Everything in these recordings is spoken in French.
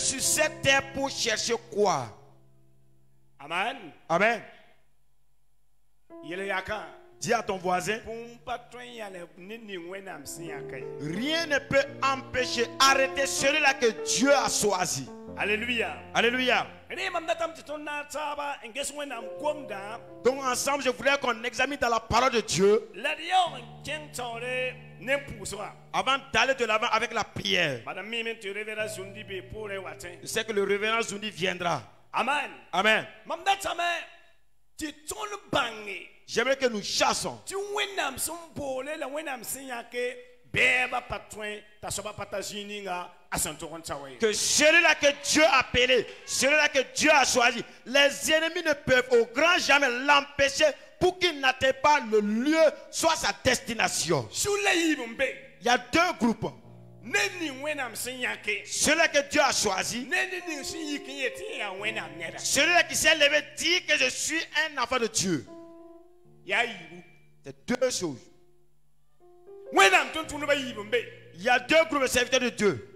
sur cette terre pour chercher quoi? Amen. Amen. Yele yaka. Dis à ton voisin, rien ne peut empêcher, arrêter celui-là que Dieu a choisi. Alléluia. Alléluia. Donc ensemble, je voudrais qu'on examine dans la parole de Dieu avant d'aller de l'avant avec la prière. Je sais que le révérend Zundi viendra. Amen. Amen. J'aimerais que nous chassons. Que celui-là que Dieu a appelé, celui-là que Dieu a choisi, les ennemis ne peuvent au grand jamais l'empêcher pour qu'il n'atteigne pas le lieu, soit sa destination. Il y a deux groupes. Celui-là que Dieu a choisi, celui-là qui s'est levé dit que je suis un enfant de Dieu. C'est deux choses. Il y a deux groupes de serviteurs de Dieu.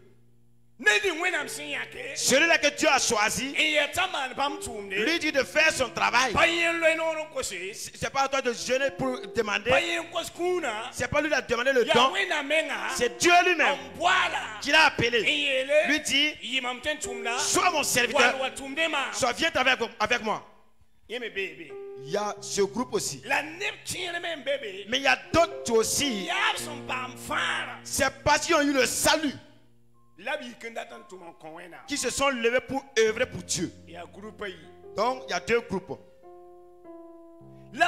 Celui-là que Dieu a choisi, lui dit de faire son travail. C'est pas à toi de jeûner pour demander. C'est pas lui qui a demandé le don. C'est Dieu lui-même qui l'a appelé. Lui dit, sois mon serviteur, sois viens avec moi. Il y a ce groupe aussi. Mais il y a d'autres aussi. C'est parce qu'ils ont eu le salut qui se sont levés pour œuvrer pour Dieu. Donc il y a deux groupes. Je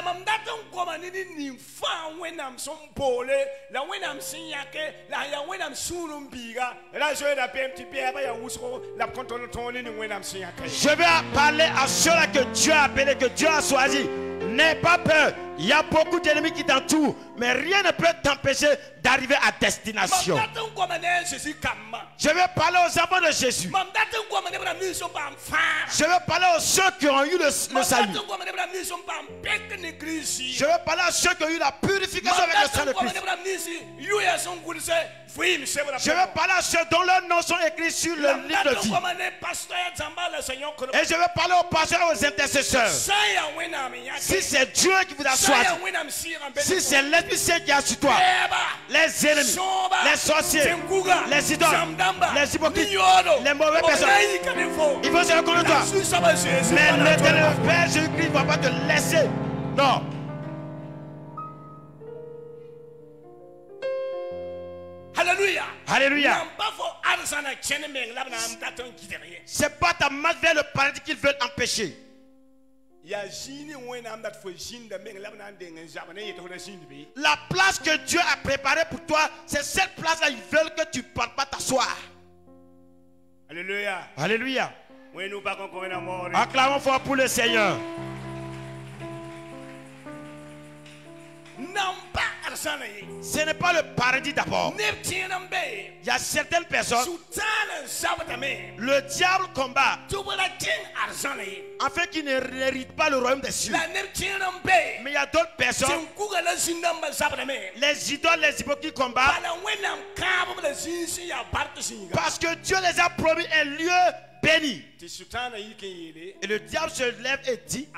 vais parler à ceux-là que Dieu a appelé, que Dieu a choisi. N'aie pas peur. Il y a beaucoup d'ennemis qui t'entourent, mais rien ne peut t'empêcher d'arriver à destination. Je vais parler aux enfants de Jésus. Je vais parler à ceux qui ont eu le salut. Je vais parler à ceux qui ont eu la purification avec le sang de Christ. Je vais parler à ceux dont leurs noms sont écrits sur le livre de vie. Et je vais parler aux pasteurs et aux intercesseurs. Si c'est Dieu qui vous a choisi, si c'est l'Esprit Saint qui a sur toi, les ennemis, les sorciers, les idoles, les hypocrites, les mauvaises personnes, ils vont se reconnaître toi. Mais l'éternel Père Jésus-Christ ne va pas te laisser. Non. Alléluia. Alléluia. C'est pas ta marche vers le paradis qu'ils veulent empêcher. La place que Dieu a préparée pour toi, c'est cette place-là. Ils veulent que tu ne partes pas t'asseoir. Alléluia. Alléluia. Acclamons fort pour le Seigneur. Ce n'est pas le paradis d'abord. Il y a certaines personnes, le diable combat afin qu'ils n'héritent pas le royaume des cieux. Mais il y a d'autres personnes, les idoles, les hypocrites combattent parce que Dieu les a promis un lieu béni. Et le diable se lève et dit,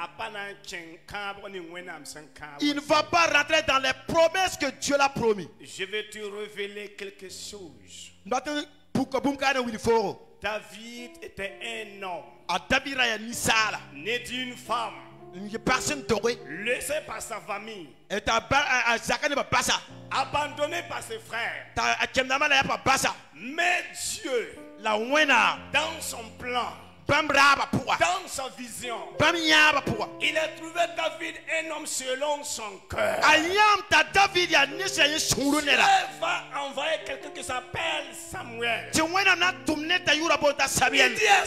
il ne va pas rentrer dans les promesses que Dieu l'a promis. Je vais te révéler quelque chose. David était un homme né d'une femme, laissé par sa famille, abandonné par ses frères. Mais Dieu, dans son plan, dans sa vision, il a trouvé David un homme selon son cœur. Dieu va envoyer quelqu'un qui s'appelle Samuel. Il dit à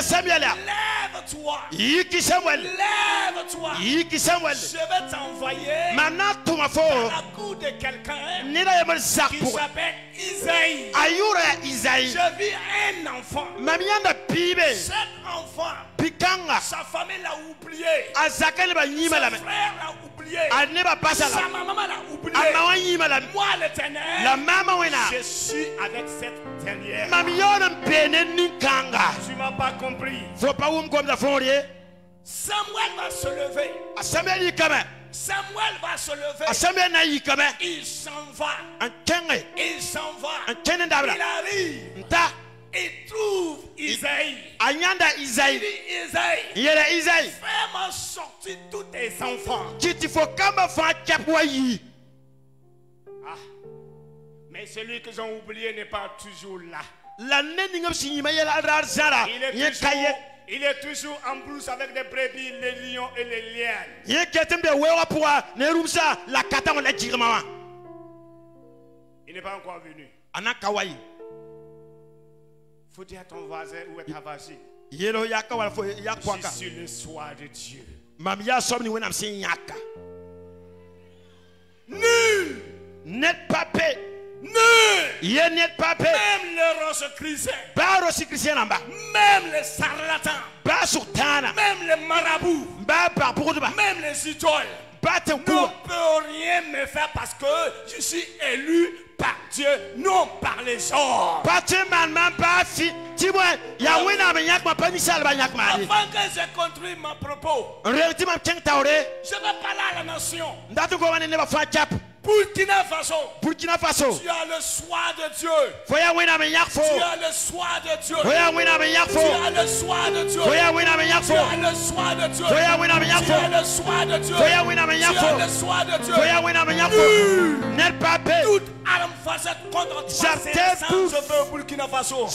Samuel, lève lève-toi. Lève-toi. Je vais t'envoyer dans la cour de quelqu'un qui s'appelle Isaïe. Je vis un enfant. Cet enfant, sa famille l'a oublié. Son frère l'a oublié. Sa maman l'a oublié. Moi, l'Éternel, je suis avec cette dernière. Tu m'as pas compris. Samuel va se lever. Samuel va se lever. Il s'en va. Il s'en va. Il arrive. Il trouve Isaïe. Il dit Isaïe, fais-moi sortir tous tes enfants. Ah. Mais celui qu'ils ont oublié n'est pas toujours là. Il est toujours en brousse avec des brebis, les lions et les lièvres. Il n'est pas encore venu. Faut dire à ton voisin où est ta voisine. Je suis le soir de Dieu. Nul n'est pas paix. Nul. N'est pas paix. Même les Rosicruciens. Même les charlatans. Même les marabouts. Même les idoles ne peut rien me faire parce que je suis élu par Dieu, non par les hommes. Avant que je construise mon propos, je vais parler à la nation. Burkina Faso. Tu as le soir de Dieu. Tu as le soir de Dieu. Tu as le soir de Dieu. Tu as le soir de Dieu. Tu as le soir de Dieu. Tu as le soir de Dieu. N'est pas paix. Toute arme facette contre toi, c'est sans sauver Burkina Faso.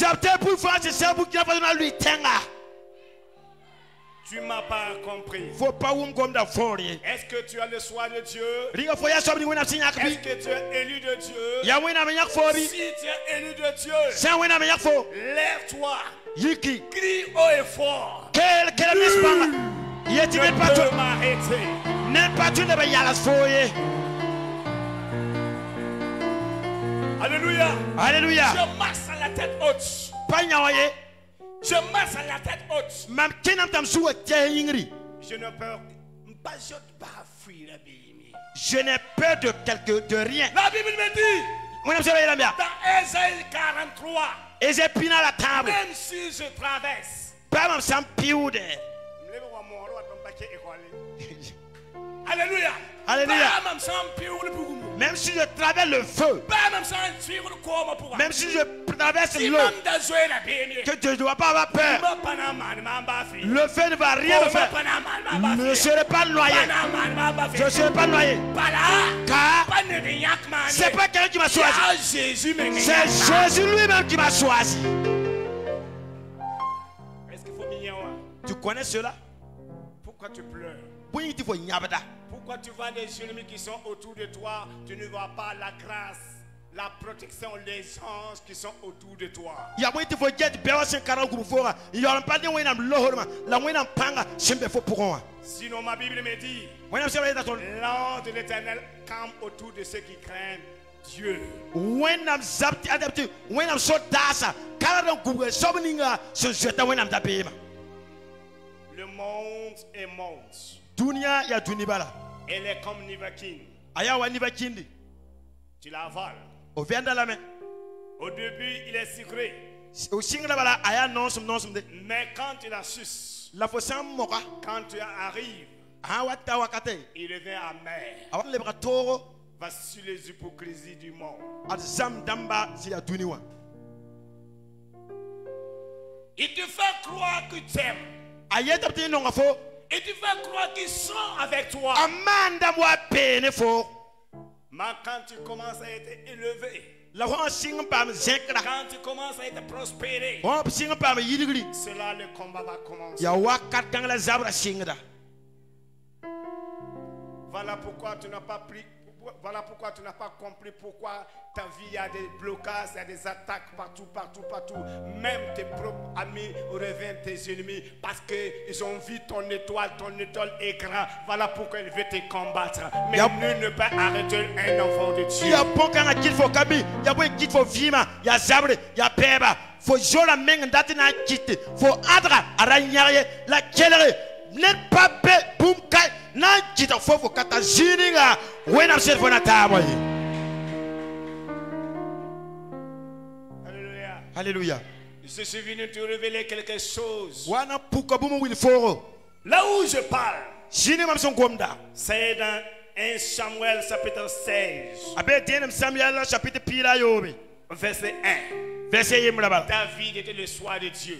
Tu m'as pas compris. Est-ce que tu as le soin de Dieu? Est-ce que tu es élu de Dieu? Si tu es élu de Dieu, lève-toi. Crie haut et fort. Ne peut m'arrêter. Alléluia. Alléluia. Je marche à la tête haute. Je marche à la tête haute. Je ne peux pas fuir la Bible. Je n'ai peur de rien. La Bible me dit dans Ésaïe 43, même si je traverse, Alléluia. Alléluia. Même si je traverse le feu, même si je traverse l'eau, que tu ne dois pas avoir peur. Le feu ne va rien me faire. Je ne serai pas noyé. Je ne serai pas noyé. Car ce n'est pas quelqu'un qui m'a choisi. C'est Jésus lui-même qui m'a choisi. Tu connais cela? Pourquoi tu pleures? Pourquoi tu vois des ennemis qui sont autour de toi? Tu ne vois pas la grâce, la protection, les anges qui sont autour de toi. Sinon ma Bible me dit, l'ange de l'Éternel campe autour de ceux qui craignent Dieu. Le monde est monde. Elle est comme Nivakine. Tu la avales. Au début, il est sucré. Mais quand tu la suces, quand tu arrives, il devient amer. Voici les hypocrisies du monde. Il te fait croire que tu aimes. Et tu fais croire qu'ils sont avec toi. Mais quand tu commences à être élevé, quand tu commences à être prospéré, cela, le combat va commencer. Voilà pourquoi tu n'as pas pris. Voilà pourquoi tu n'as pas compris pourquoi ta vie, il y a des blocages, il y a des attaques partout. Même tes propres amis reviennent tes ennemis parce qu'ils ont vu ton étoile est grand. Voilà pourquoi il veut te combattre. Mais nul ne peut arrêter un enfant de Dieu. Il y a beaucoup de faut Kabi, il y a beaucoup de faut Vima, il y a Zabre, il y a Peba. Faut jouer la main d'attendre à quitter. Faut adra à ragnarer la kelere. N'est pas boum kai. Na quitte faut kata zininga. When I'm set for na table. Alléluia. Je suis venu te révéler quelque chose. Là où je parle, c'est dans 1 Samuel chapitre 16. Verset 1. David était le soir de Dieu.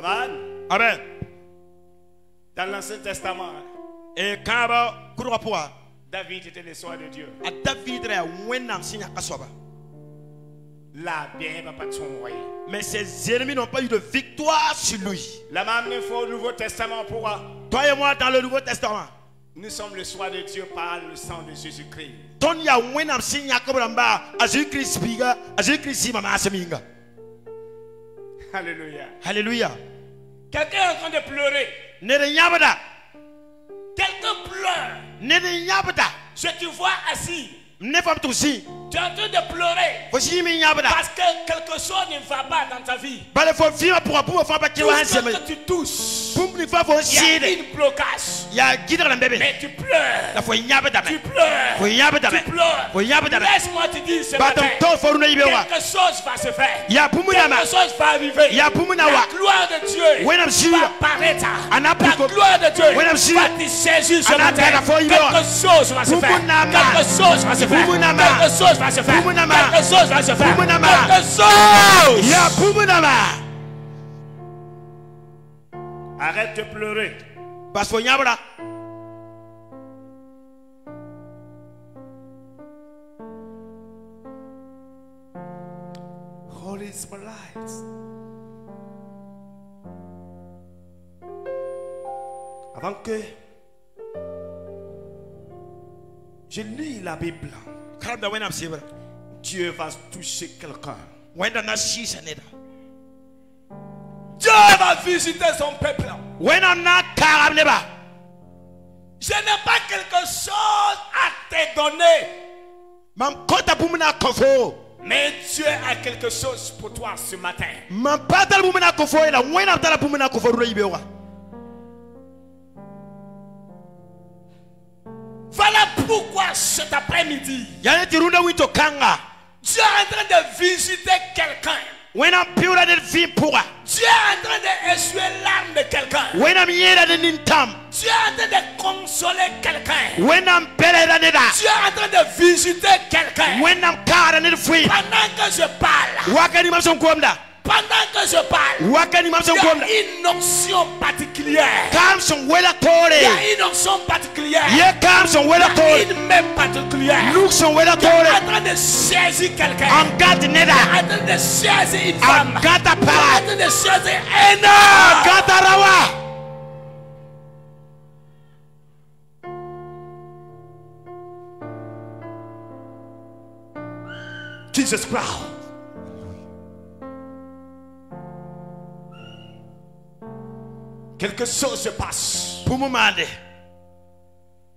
Amen. Amen. Dans l'Ancien Testament, David était le soir de Dieu. Là, bien, va pas de son royaume. Mais ses ennemis n'ont pas eu de victoire sur lui. La même fois au Nouveau Testament pourra. Toi et moi dans le Nouveau Testament. Nous sommes le soir de Dieu par le sang de Jésus-Christ. Alléluia. Alléluia. Quelqu'un est en train de pleurer. Quelqu'un pleure. Je te vois assis. Tu es en train de pleurer parce que quelque chose ne va pas dans ta vie. Tout ce que tu touches, il y a une blocage. Mais tu pleures. Tu pleures. Laisse-moi te dire ce matin, quelque chose va se faire. Quelque chose va arriver. La gloire de Dieu va apparaître. La gloire de Dieu va te saisir ce matin. Quelque chose va se faire. Quelque chose va se faire. Quelque chose va se faire. Quelque chose va se faire. Quelque chose. Arrête de pleurer. Holy Spirit. Avant que je lis la Bible, Dieu va toucher quelqu'un. Dieu va visiter son peuple. Je n'ai pas quelque chose à te donner. Mais Dieu a quelque chose pour toi ce matin. Voilà pourquoi cet après-midi, Dieu est en train de visiter quelqu'un. Dieu est en train d'essuyer l'âme de quelqu'un. Dieu est en train de consoler quelqu'un. Dieu est en train de visiter quelqu'un. Pendant que je parle, pendant que je parle, il y a une onction particulière. Il y a une onction particulière. Il y a une main particulière. Il est en train de saisir quelqu'un. Il est en train de saisir une femme. Il est en train de saisir un homme. Jesus Christ. Quelque chose se passe.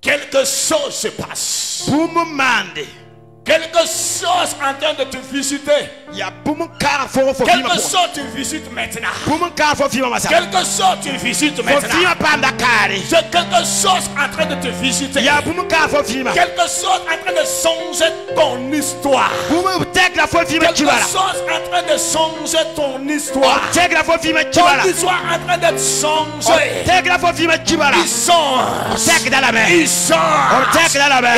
Quelque chose se passe. Quelque chose en train de te visiter. Quelque chose tu visites maintenant. Quelque chose tu visites maintenant. Quelque chose en train de te visiter. Quelque chose en train de changer ton histoire. Quelque chose en train de changer ton histoire. Ton histoire en train de changer. Il sort. Il sort.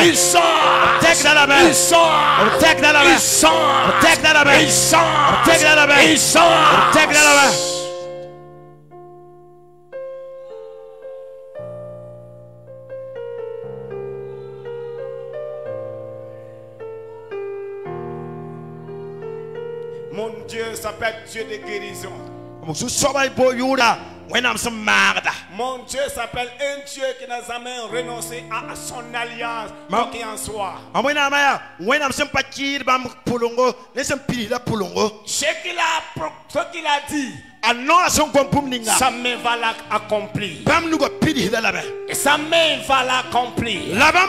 Il sort. Il sort. Take that away. Take that away. Take that away. Take that away. Mon Dieu s'appelle Dieu de guérison. When I'm some mad. Mon Dieu s'appelle un Dieu qui n'a jamais renoncé à son alliance, quoi qu'il en soit. Ce qu'il a dit, sa main va l'accomplir. Et sa main va l'accomplir. Afin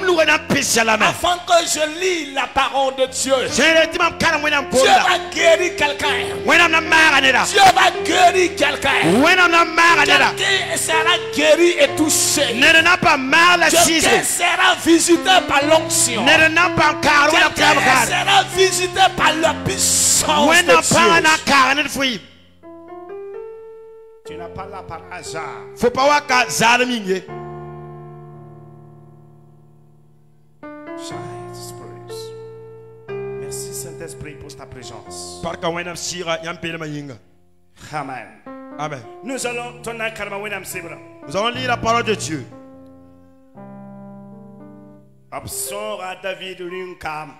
que je lis la parole de Dieu, Dieu va guérir quelqu'un. Dieu va guérir quelqu'un. Quelqu'un sera guéri et touché. Quelqu'un sera visité par l'onction. Quelqu'un sera visité par la puissance de Dieu. Tu n'as pas là par hasard. Faut pas voir qu'à Zalmingue. Merci Saint-Esprit pour ta présence. Amen. Amen. Nous allons lire la parole de Dieu. Absor à David Lunkam.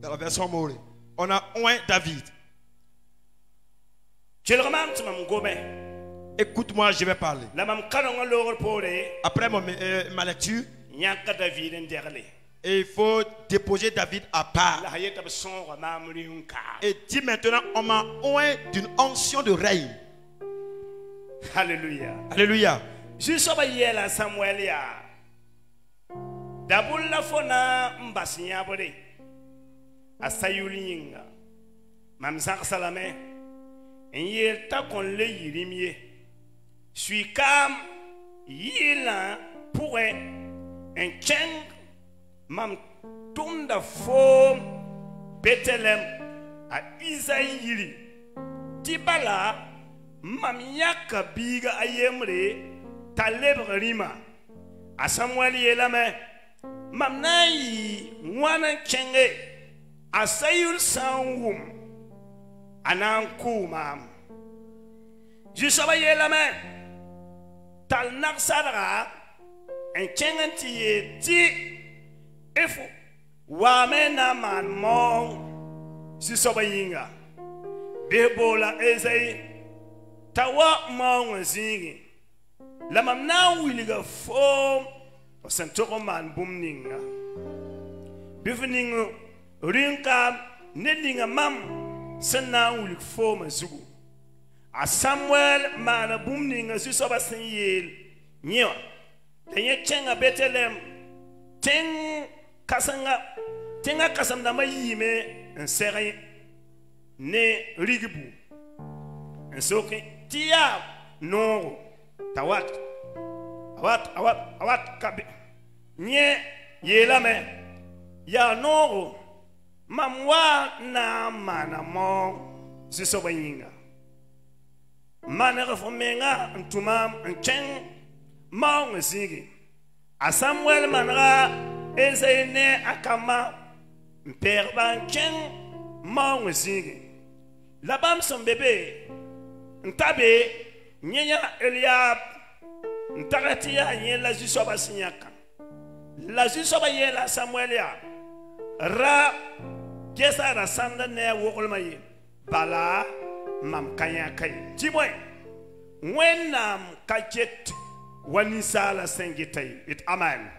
Dans la version Morée, on a un David. Tu le remarques, écoute-moi, je vais parler. Après ma lecture, et il faut déposer David à part. Et dit maintenant, on m'a oint d'une onction de règne. Alléluia. Alléluia. Juste à Samuel, d'abord la fona mbasinya bode asayulinga mamsak salame enye ta kon le yirimie suis comme yila pour un cheng mam tunda fo Bethlehem a Isaïli tibala mam yaka biga ayemre talebre rima a Samuel yelame mamnayi wana chenge asayul sanwum ananku mam jusaba yelame tal naksadra en chenganti ti efu wamena man mon jusaba yinga bebola ezai tawa mon zingi la mamna wiliga fo Santoro man boomninga. Bivening rinka nedinga mam sena ulik fo mazugu. A Samuel man boomninga susoba senyel. Nyo. Tenye chenga Bethlehem. Tenga kasam na mayime en seri ne rigibu. En soke tia no tawat. Awat kabi nye yelame ya noro mamwa na manamo zisobanyinga manere fomenga ntumam nchen maung zigi a Samuel manra ezene akama mperba nchen maung zigi labam son bébé ntabe nyenya Eliab Ntagatia yen la jusoba sinyaka. La jusoba yen la Samuelia. Ra kesa ra sanda ne wokolmaye. Bala mam kanya kay. Timoy. Wenam kajet wanisala sengitay. It amen.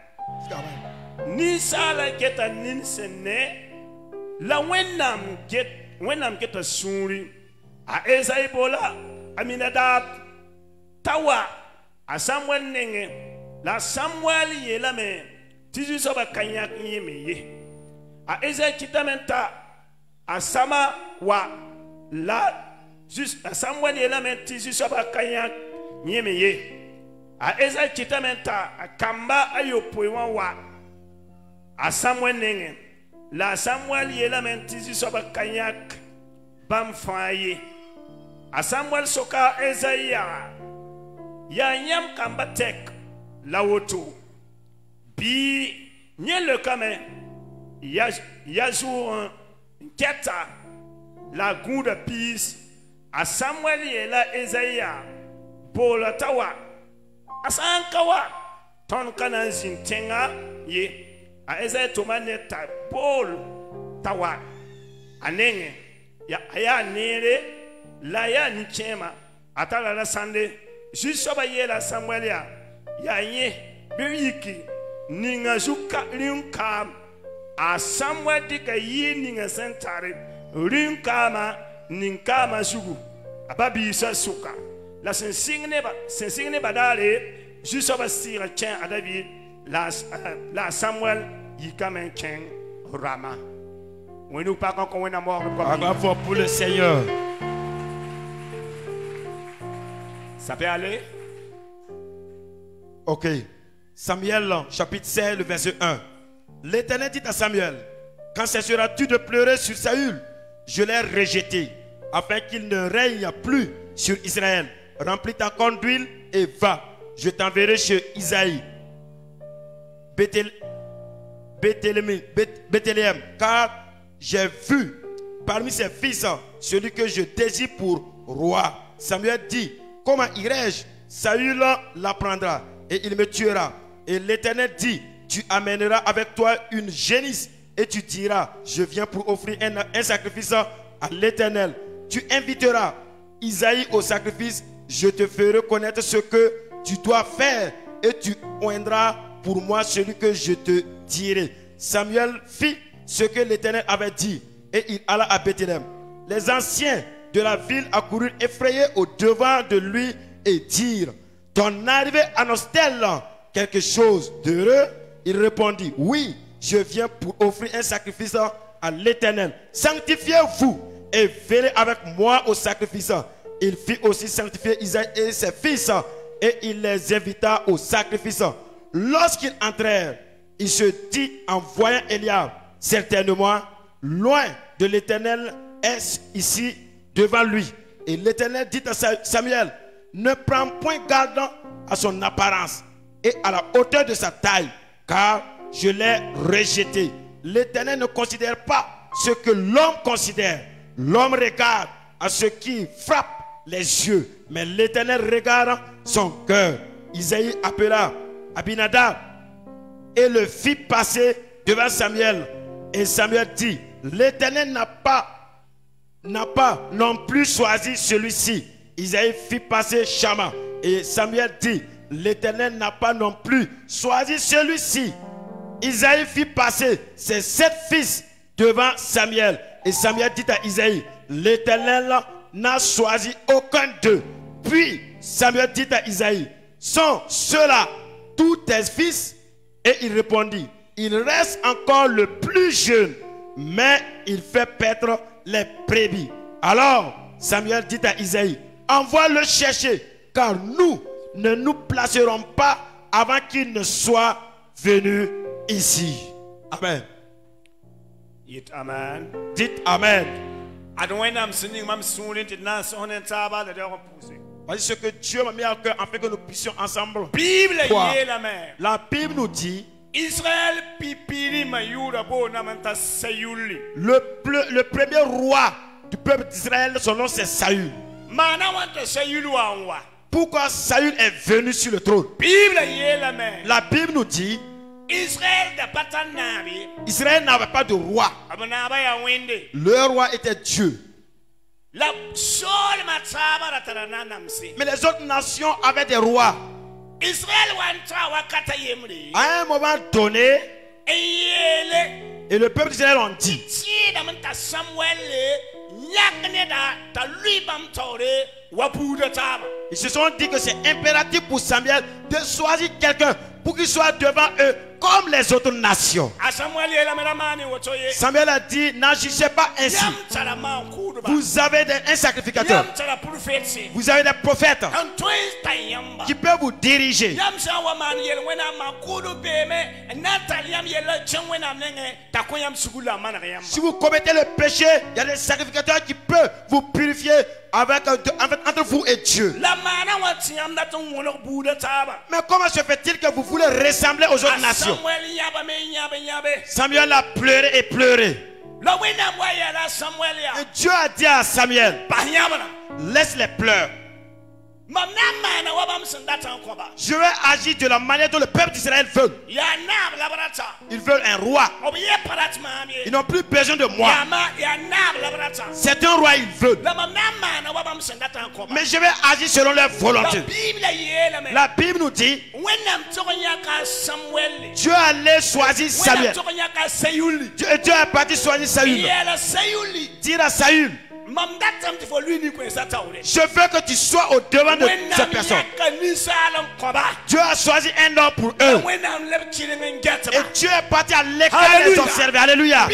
Ni sala geta ninsene. La wenam geta suri. A Ezai bola. Aminadab. Tawa. A Samuel nenge la Samuel yelame tizu soba kanyak yemeye a Eza kitamenta a sama wa la juste a Samuel yelame tizu soba kanyak yemeye a Eza kitamenta a kamba ayopoiwa wa a Samuel nenge la Samuel yelame tizu soba kanyak bamfaye a Samuel soka Eza ya nyam kamba tek la woto bi nye le kame ya jour keta la goût de peace a Samuel ye la Esaïa bola tawa asankawa ton kana zintenga ye a Esaïa tomane ta bol tawa anenge ya nere La ya ni chema atala la sande juste ba yela Samuel ya ye biriki ninga zuka linka a Samuel dika yi ninga sentare rinkama ninkama sugu ababi sa suka la sensigne ba dale juste ba sira chen a David la Samuel yi comme un chen Rama. Nous pas quand on est mort pour le Seigneur. Ça peut aller? Ok. Samuel, chapitre 16, le verset 1. L'Éternel dit à Samuel: quand cesseras-tu de pleurer sur Saül? Je l'ai rejeté, afin qu'il ne règne plus sur Israël. Remplis ta corne d'huile et va. Je t'enverrai chez Isaïe, Bethléem, car j'ai vu parmi ses fils celui que je désire pour roi. Samuel dit: comment irai-je? Saül l'apprendra et il me tuera. Et l'Éternel dit: tu amèneras avec toi une génisse et tu diras: je viens pour offrir un sacrifice à l'Éternel. Tu inviteras Isaïe au sacrifice. Je te ferai connaître ce que tu dois faire et tu oindras pour moi celui que je te dirai. Samuel fit ce que l'Éternel avait dit et il alla à Bethléem. Les anciens de la ville accoururent effrayés au devant de lui et dirent: ton arrivée annonce-t-elle quelque chose d'heureux? Il répondit: oui, je viens pour offrir un sacrifice à l'Éternel. Sanctifiez-vous et venez avec moi au sacrifice. Il fit aussi sanctifier Isaïe et ses fils et il les invita au sacrifice. Lorsqu'ils entrèrent, il se dit en voyant Eliab: certainement, loin de l'Éternel est ici devant lui. Et l'Éternel dit à Samuel: ne prends point garde à son apparence et à la hauteur de sa taille, car je l'ai rejeté. L'Éternel ne considère pas ce que l'homme considère. L'homme regarde à ce qui frappe les yeux, mais l'Éternel regarde son cœur. Isaïe appela Abinadab et le fit passer devant Samuel. Et Samuel dit: l'Éternel n'a pas non plus choisi celui-ci. Isaïe fit passer Shama. Et Samuel dit: l'Éternel n'a pas non plus choisi celui-ci. Isaïe fit passer ses 7 fils devant Samuel. Et Samuel dit à Isaïe: l'Éternel n'a choisi aucun d'eux. Puis Samuel dit à Isaïe: sont ceux-là tous tes fils? Et il répondit: il reste encore le plus jeune, mais il fait paître les brebis. Alors Samuel dit à Isaïe: envoie-le chercher, car nous ne nous placerons pas avant qu'il ne soit venu ici. Amen. Dites Amen. Dites Amen. Voici ce que Dieu m'a mis à cœur afin que nous puissions ensemble. La Bible nous dit: Israël le premier roi du peuple d'Israël, son nom c'est Saül. Pourquoi Saül est venu sur le trône? La Bible nous dit: Israël n'avait pas de roi. Le roi était Dieu. Mais les autres nations avaient des rois. À un moment donné, et le peuple d'Israël ont dit: ils se sont dit que c'est impératif pour Samuel de choisir quelqu'un pour qu'il soit devant eux comme les autres nations. Samuel a dit: n'agissez pas ainsi. Vous avez un sacrificateur. Vous avez des prophètes qui peuvent vous diriger. Si vous commettez le péché, il y a des sacrificateurs qui peuvent vous purifier entre vous et Dieu. Mais comment se fait-il que vous voulez ressembler aux autres nations? Samuel a pleuré et pleuré. Et Dieu a dit à Samuel: laisse les pleurs. Je vais agir de la manière dont le peuple d'Israël veut. Ils veulent un roi. Ils n'ont plus besoin de moi. C'est un roi, ils veulent. Mais je vais agir selon leur volonté. La Bible nous dit, Dieu allait choisir Samuel. Dieu est parti choisir Saül. Dire à Saül, je veux que tu sois au devant de cette personne. Dieu a choisi un homme pour eux. Et Dieu est parti à l'écart les observer. Alléluia.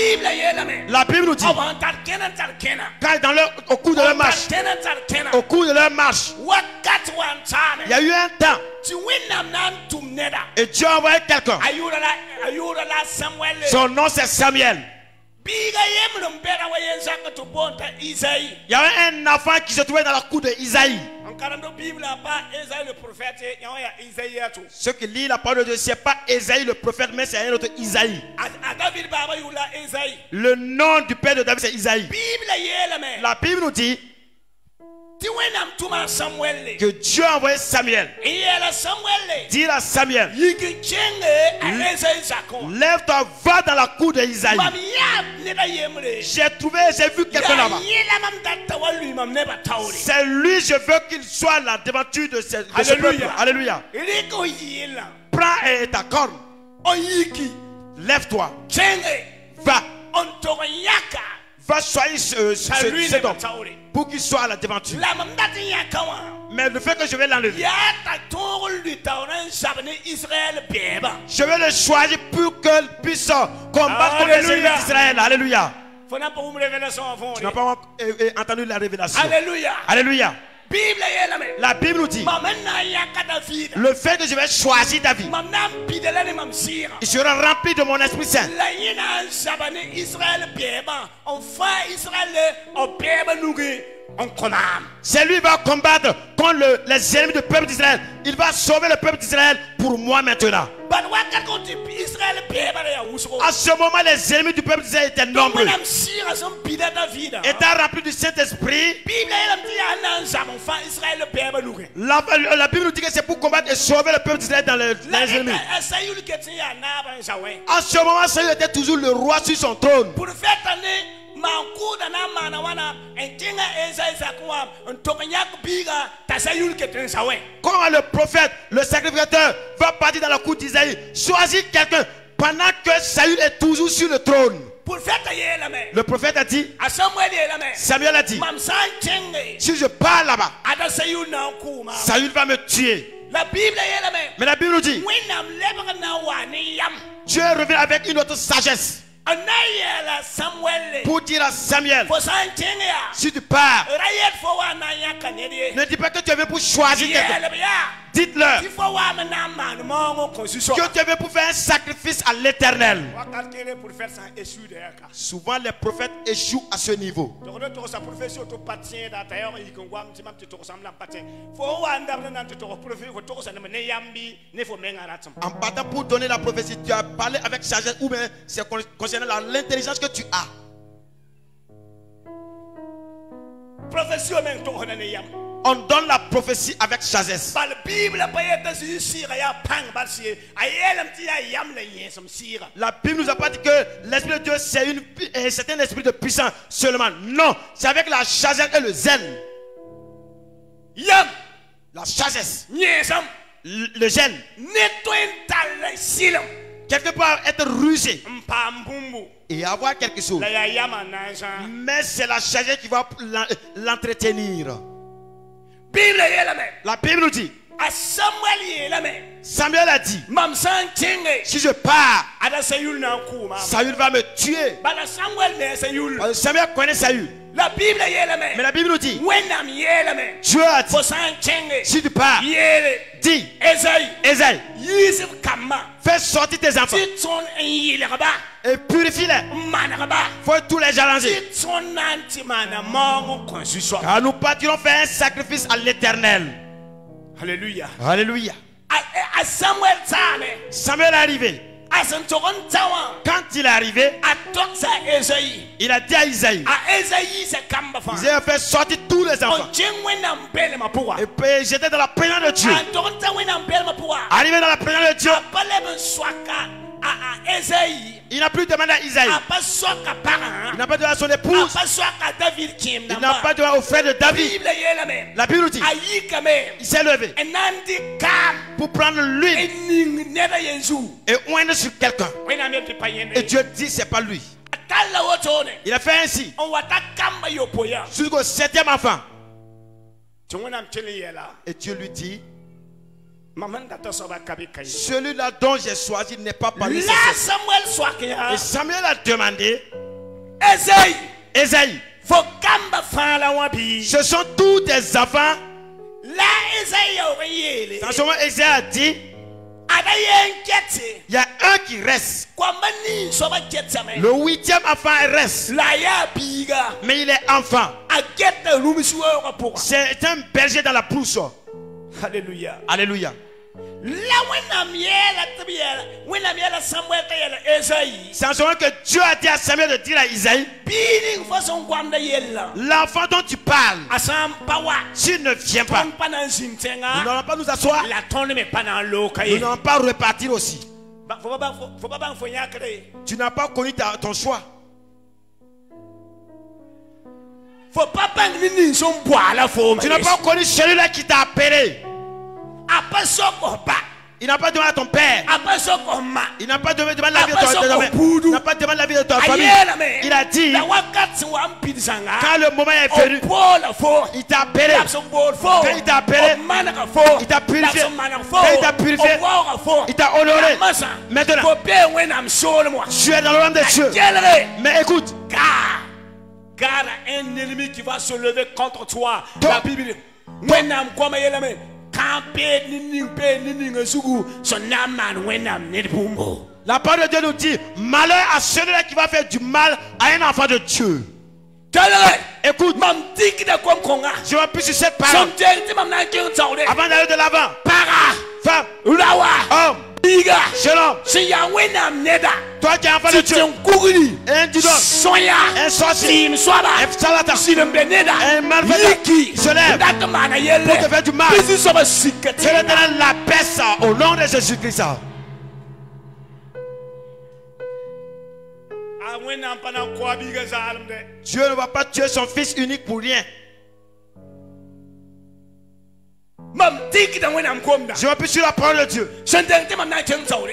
La Bible nous dit, au cours de leur marche, il y a eu un temps. Et Dieu a envoyé quelqu'un. Son nom c'est Samuel. Il y avait un enfant qui se trouvait dans la cour d'Isaïe. Ceux qui lisent la parole de Dieu, ce n'est pas Isaïe le prophète, mais c'est un autre Isaïe. Le nom du père de David, c'est Isaïe. La Bible nous dit que Dieu a envoyé Samuel. Dire à Samuel, lève-toi, va dans la cour d'Isaïe. J'ai vu quelqu'un là-bas. C'est lui, je veux qu'il soit à la devanture de ce peuple. Alléluia. Prends ta corne. Lève-toi. Va. Va choisir cet homme pour qu'il soit à la devanture. Mais le fait que je vais l'enlever, je vais le choisir pour qu'il puisse combattre contre les ennemis d'Israël. Alléluia. Tu n'as pas entendu la révélation. Alléluia. Alléluia. La Bible nous dit, le fait que je vais choisir David, il sera rempli de mon Esprit Saint. C'est lui qui va combattre contre les ennemis du peuple d'Israël. Il va sauver le peuple d'Israël pour moi maintenant. À ce moment, les ennemis du peuple d'Israël étaient nombreux. Étant remplis du Saint-Esprit, la Bible nous dit que c'est pour combattre et sauver le peuple d'Israël dans les ennemis. À ce moment, Saül était toujours le roi sur son trône. Quand le prophète, le sacrificateur va partir dans la cour d'Isaïe, choisit quelqu'un pendant que Saül est toujours sur le trône. Le prophète a dit, Samuel a dit, si je pars là-bas, Saül va me tuer. Mais la Bible nous dit, Dieu revient avec une autre sagesse pour dire à Samuel, si tu pars, ne dis pas que tu es venu pour choisir quelqu'un. Dites-leur que tu es venu pour faire un sacrifice à l'Éternel. Souvent les prophètes échouent à ce niveau. En partant pour donner la prophétie, tu as parlé avec sagesse ou bien c'est concernant l'intelligence que tu as. On donne la prophétie avec sagesse. La Bible nous a pas dit que l'esprit de Dieu c'est un esprit de puissance seulement. Non, c'est avec la sagesse et le zèle. La sagesse, le zèle. Quelque part être rusé et avoir quelque chose. Mais c'est la sagesse qui va l'entretenir. La Bible nous dit, Samuel a dit, si je pars, Saül va me tuer. Samuel connaît Saül. Mais la Bible nous dit, Dieu a dit, si tu pars, dis, Esaïe, fais sortir tes enfants et purifie-les. Faut tous les jalouser. Car nous partirons faire un sacrifice à l'Éternel. Alléluia. Alléluia. Samuel est arrivé. Quand il est arrivé, il a dit à Isaïe, Isaïe a fait sortir tous les enfants. Et puis j'étais dans la présence de Dieu. Arrivé dans la présence de Dieu, il n'a plus demandé à Isaïe. Il n'a pas demandé à son épouse. Il n'a pas demandé au frère de David. La Bible dit, il s'est levé pour prendre l'huile et oindre sur quelqu'un. Et Dieu dit, c'est pas lui. Il a fait ainsi jusqu'au 7e enfant. Et Dieu lui dit, celui-là dont j'ai choisi n'est pas parmi ces. Et Samuel a demandé, Esaïe, ce sont tous des enfants. Dans ce moment, Esaïe a dit, il y a un qui reste. Le 8e enfant reste. Mais il est enfant. C'est un berger dans la brousse. Alléluia. Alléluia. C'est en ce moment que Dieu a dit à Samuel de dire à Isaïe, l'enfant dont tu parles, s'il ne vient pas, nous n'allons pas nous asseoir, nous n'allons pas repartir aussi. Tu n'as pas connu ton choix. Tu n'as pas connu celui-là qui t'a appelé. Il n'a pas demandé à ton père. Il n'a pas demandé la vie de ton Il n'a pas demandé la vie de ta famille. Il a dit, quand le moment est venu, il t'a appelé. Quand il t'a appelé, il t'a purifié. Quand il t'a purifié, il t'a honoré. Maintenant, tu es dans le royaume de Dieu. Mais écoute, car un ennemi qui va se lever contre toi. La Bible. La parole de Dieu nous dit, malheur à celui-là qui va faire du mal à un enfant de Dieu. Écoute, je m'appuie sur cette parole avant d'aller de l'avant. Femme, homme, jeune homme, toi qui es enfant de Dieu, un didon, un sorcier, un charlatan, un malfaiteur se lève pour te faire du mal. C'est l'Éternel la baisse au nom de Jésus-Christ. Dieu ne va pas tuer son fils unique pour rien. Je m'appuie sur la parole de Dieu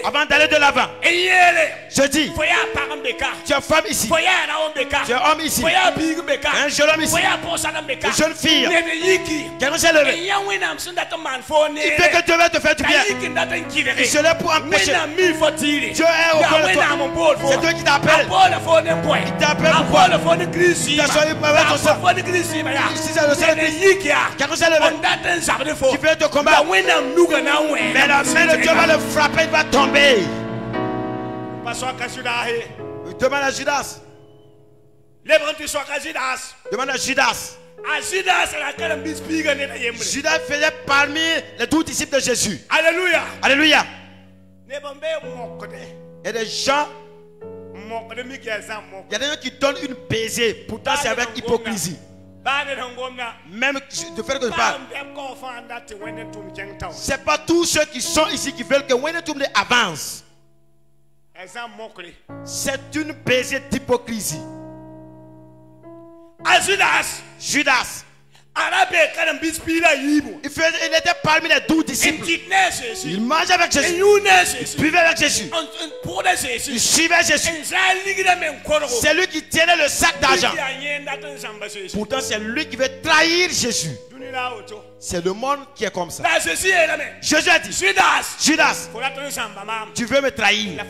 avant d'aller de l'avant. Je dis, tu es femme ici, tu es homme ici, un jeune homme ici, une jeune fille, quelqu'un s'est levé. Il fait que Dieu va te faire du bien. Il se lève pour empêcher. Dieu est au fond de toi. C'est Dieu qui t'appelle. Il t'appelle pourquoi? Il t'a choisi pour avoir ton sang. Ici c'est le sang de Christ. Quelqu'un s'est levé qui veut te combattre. Mais la main de Dieu va le frapper, il va tomber. Demande à Judas. Demande à Judas. Judas faisait parmi les 12 disciples de Jésus. Alléluia. Alléluia. Et des gens, il y a des gens qui donnent une baiser, pourtant c'est avec hypocrisie. Même de faire que je parle, c'est pas tous ceux qui sont ici qui veulent que Wennetum avance. C'est une baiser d'hypocrisie. Judas, il était parmi les 12 disciples. Il mangeait avec Jésus. Il buvait avec Jésus. Il suivait Jésus. C'est lui qui tenait le sac d'argent. Pourtant, c'est lui qui veut trahir Jésus. C'est le monde qui est comme ça. Jésus a dit, Judas, tu veux me trahir.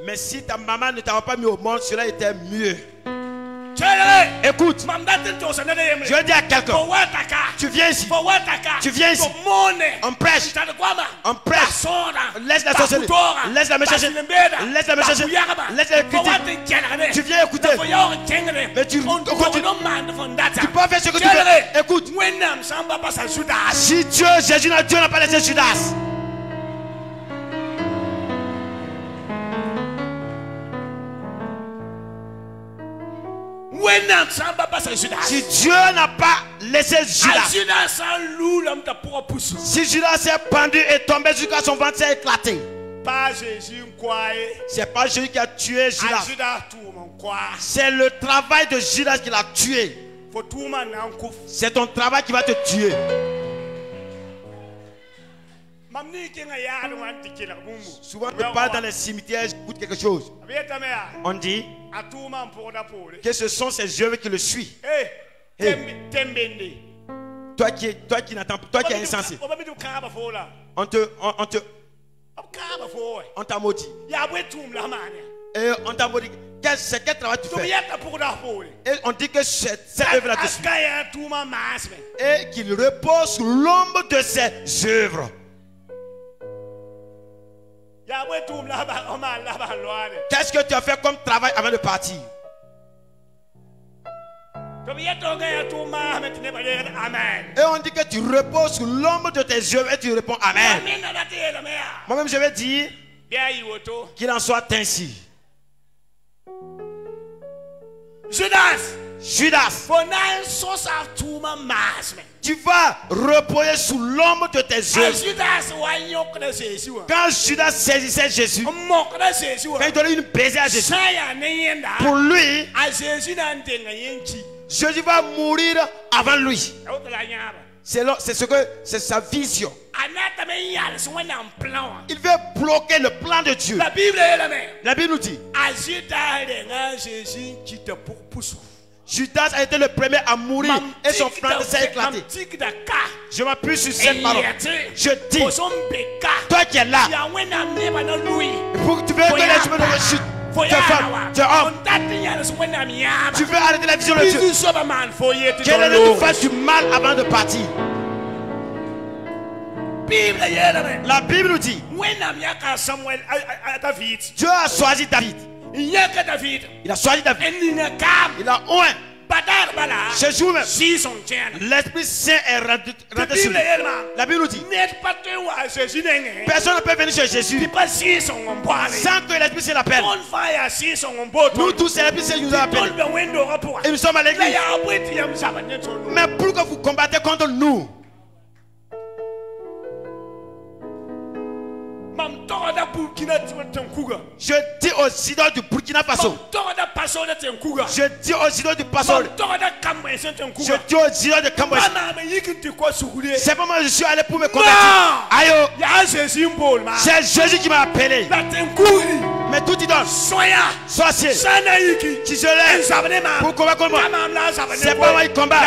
Mais si ta maman ne t'a pas mis au monde, cela était mieux. Écoute, je dis à quelqu'un, tu viens ici, on prêche, laisse la sorcellerie, laisse la méchanceté, laisse la critique, tu viens écouter, mais tu continues, tu peux faire ce que tu veux. Écoute, si Jésus n'a pas laissé Judas. Si Dieu n'a pas laissé Judas, si Judas s'est pendu et tombé jusqu'à son ventre s'est éclaté, c'est pas Jésus qui a tué Judas. C'est le travail de Judas qui l'a tué. C'est ton travail qui va te tuer. Souvent on parle dans les cimetières, j'écoute quelque chose. On dit que ce sont ces œuvres qui le suivent. Hey. Toi qui n'attends pas, toi qui es insensé. On t'a maudit. Et on t'a maudit. C'est quel travail tu fais? Et on dit que cette œuvre-là te suit. Et qu'il repose sous l'ombre de ses œuvres. Qu'est-ce que tu as fait comme travail avant de partir? Et on dit que tu reposes sous l'ombre de tes œuvres et tu réponds Amen. Moi-même je vais dire qu'il en soit ainsi. Judas, tu vas reposer sous l'ombre de tes œuvres. Quand Judas saisissait Jésus, quand il donnait une baiser à Jésus, pour lui, Jésus va mourir avant lui. C'est sa vision. Il veut bloquer le plan de Dieu. La Bible nous dit Judas a été le premier à mourir et son flanc s'est éclaté. Je m'appuie sur cette parole. Je dis, toi qui es là, pour que tu veux que les chemins de rechute, tu es femme, tu es homme, tu veux arrêter la vision de Dieu, quel est le faire du mal avant de partir. La Bible nous dit Dieu a choisi David. Il a choisi David. Il a oint. Ce jour même, l'Esprit Saint est rentré sur lui. La Bible nous dit personne ne peut venir chez Jésus sans que l'Esprit Saint l'appelle. Nous tous, l'Esprit Saint nous a appelés. Et nous sommes à l'église. Mais pourquoi vous combattez contre nous? Je dis aux idoles du Burkina Faso. Je dis aux idoles du Faso. Je dis aux idoles de Cambodge. C'est pas moi, je suis allé pour me convertir. Aïe, c'est Jésus qui m'a appelé. Mais tout idole, sorcier, qui se lève pour combattre contre moi, c'est pas moi qui combat,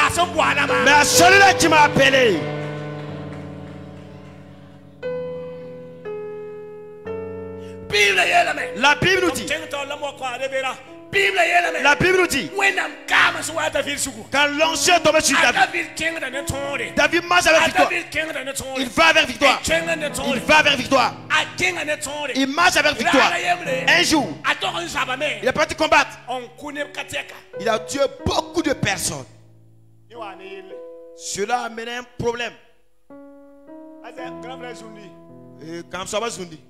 mais celui-là qui m'a appelé. La Bible nous dit. La Bible nous dit. Quand l'ancien est tombé sur David, David marche avec victoire. Il va avec victoire. Il va avec victoire. Il marche avec victoire. Un jour, il est parti combattre. Il a tué beaucoup de personnes. Cela a amené un problème. Et quand ça va Zundi,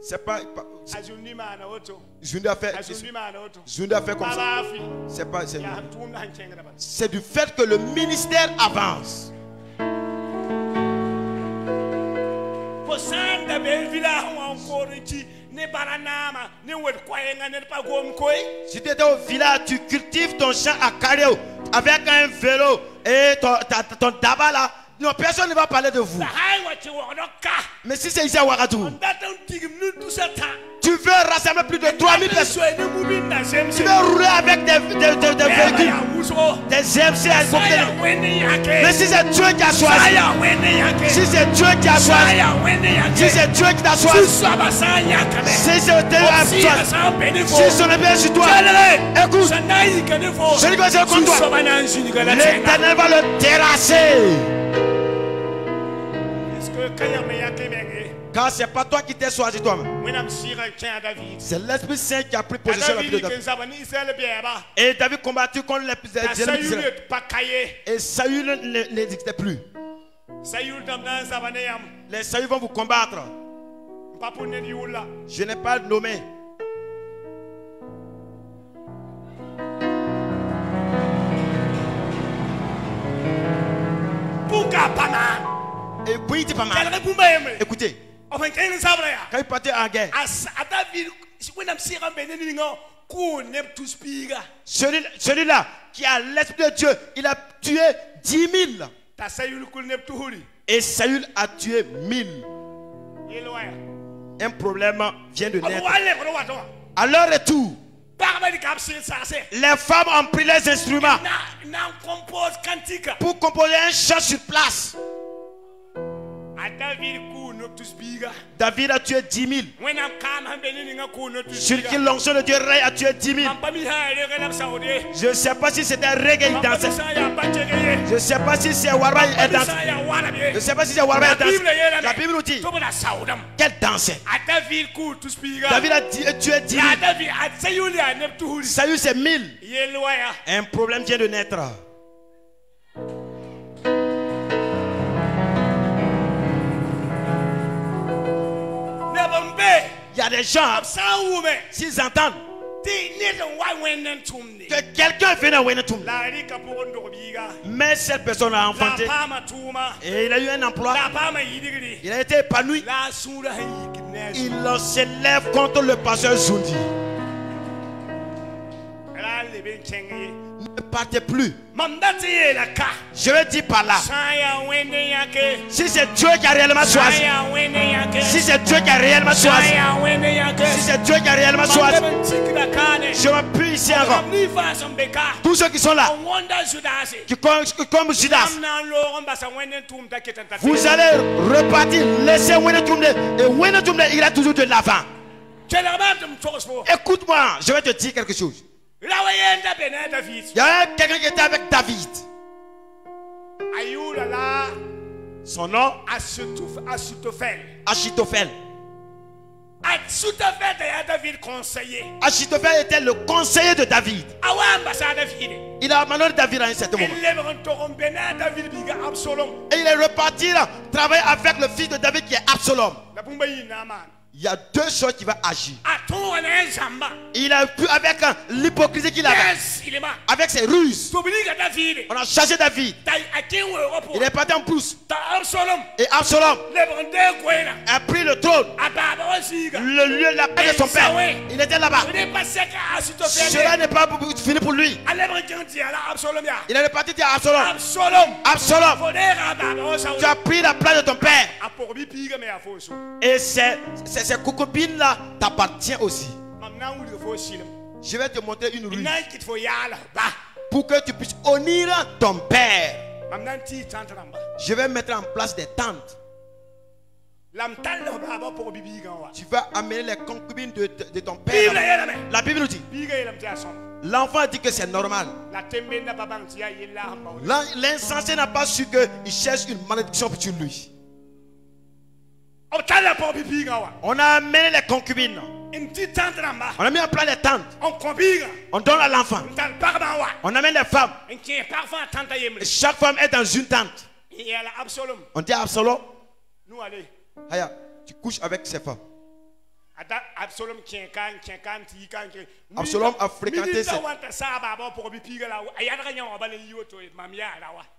c'est pas Zundi a fait comme ça. C'est du fait que le ministère avance. Si tu étais au village, tu cultives ton champ à Careo avec un vélo et ton tabac là. Non, personne ne va parler de vous. Mais si c'est ici à Ouagadougou, tu veux rassembler plus de 3000 personnes. Tu veux rouler avec des véhicules, des MC à mais si c'est Dieu qui a choisi, si c'est Dieu qui a choisi, si c'est Dieu qui t'a choisi, si c'est Dieu qui a choisi, si ce n'est bien sur toi, écoute, celui qui est contre toi, l'Éternel va le terrasser. Car c'est pas toi qui t'es choisi toi-même. C'est l'Esprit Saint qui a pris possession de la vie de David. Et David combattu contre les ennemis. Et Saül n'existait plus. Les Saül vont vous combattre. Je n'ai pas nommé. Écoutez, quand il partait en guerre, celui-là qui a l'esprit de Dieu, il a tué 10 000. Et Saül a tué 1000. Un problème vient de naître. À leur retour, les femmes ont pris les instruments pour composer un chant sur place. David a tué 10 000. Sur qui l'onction de Dieu règne a tué 10 000. Je ne sais pas si c'était un reggae il dansait. Je ne sais pas si c'est Warba il dansait. Je ne sais pas si c'est Warba il dansait. La Bible nous dit qu'elle dansait. David a tué 10 000. Saül c'est 1000. Un problème vient de naître. Il y a des gens, s'ils entendent que quelqu'un est venu à Wenentum, mais cette personne a enfanté et il a eu un emploi, il a été épanoui, il s'élève contre le pasteur Zundi. Ne partez plus. Je vais dire par là, si c'est Dieu qui a réellement choisi, si c'est Dieu qui a réellement choisi, si c'est Dieu qui a réellement choisi, je m'appuie ici encore. Tous ceux qui sont là, qui comme Judas, vous allez repartir, laisser Wenentum et Wenentum ira toujours de l'avant. Écoute-moi, je vais te dire quelque chose. Il y a quelqu'un qui était avec David. Son nom Achitophel. Achitophel était le conseiller de David. Il a abandonné David à un certain moment. Et il est reparti travailler avec le fils de David qui est Absalom. Il y a deux choses qui vont agir. Il a pu avec l'hypocrisie qu'il avait, avec ses ruses. On a chargé David. Il est parti en plus. Et Absalom a pris le trône, le lieu, la paix de son père. Il était là-bas. Cela n'est pas fini pour lui. Il est reparti dire à Absalom, Absalom, tu as pris la place de ton père. Et ces concubines-là t'appartiennent aussi. Je vais te montrer une ruse pour que tu puisses honorer ton père. Je vais mettre en place des tentes. Tu vas amener les concubines de ton père. La Bible nous dit, l'enfant dit que c'est normal. L'insensé n'a pas su qu'il cherche une malédiction sur lui. On a amené les concubines. On a mis en place les tentes. On donne à l'enfant. On amène les femmes. Et chaque femme est dans une tente. On dit à Absalom, Aya, tu couches avec ces femmes. Absalom a fréquenté ces...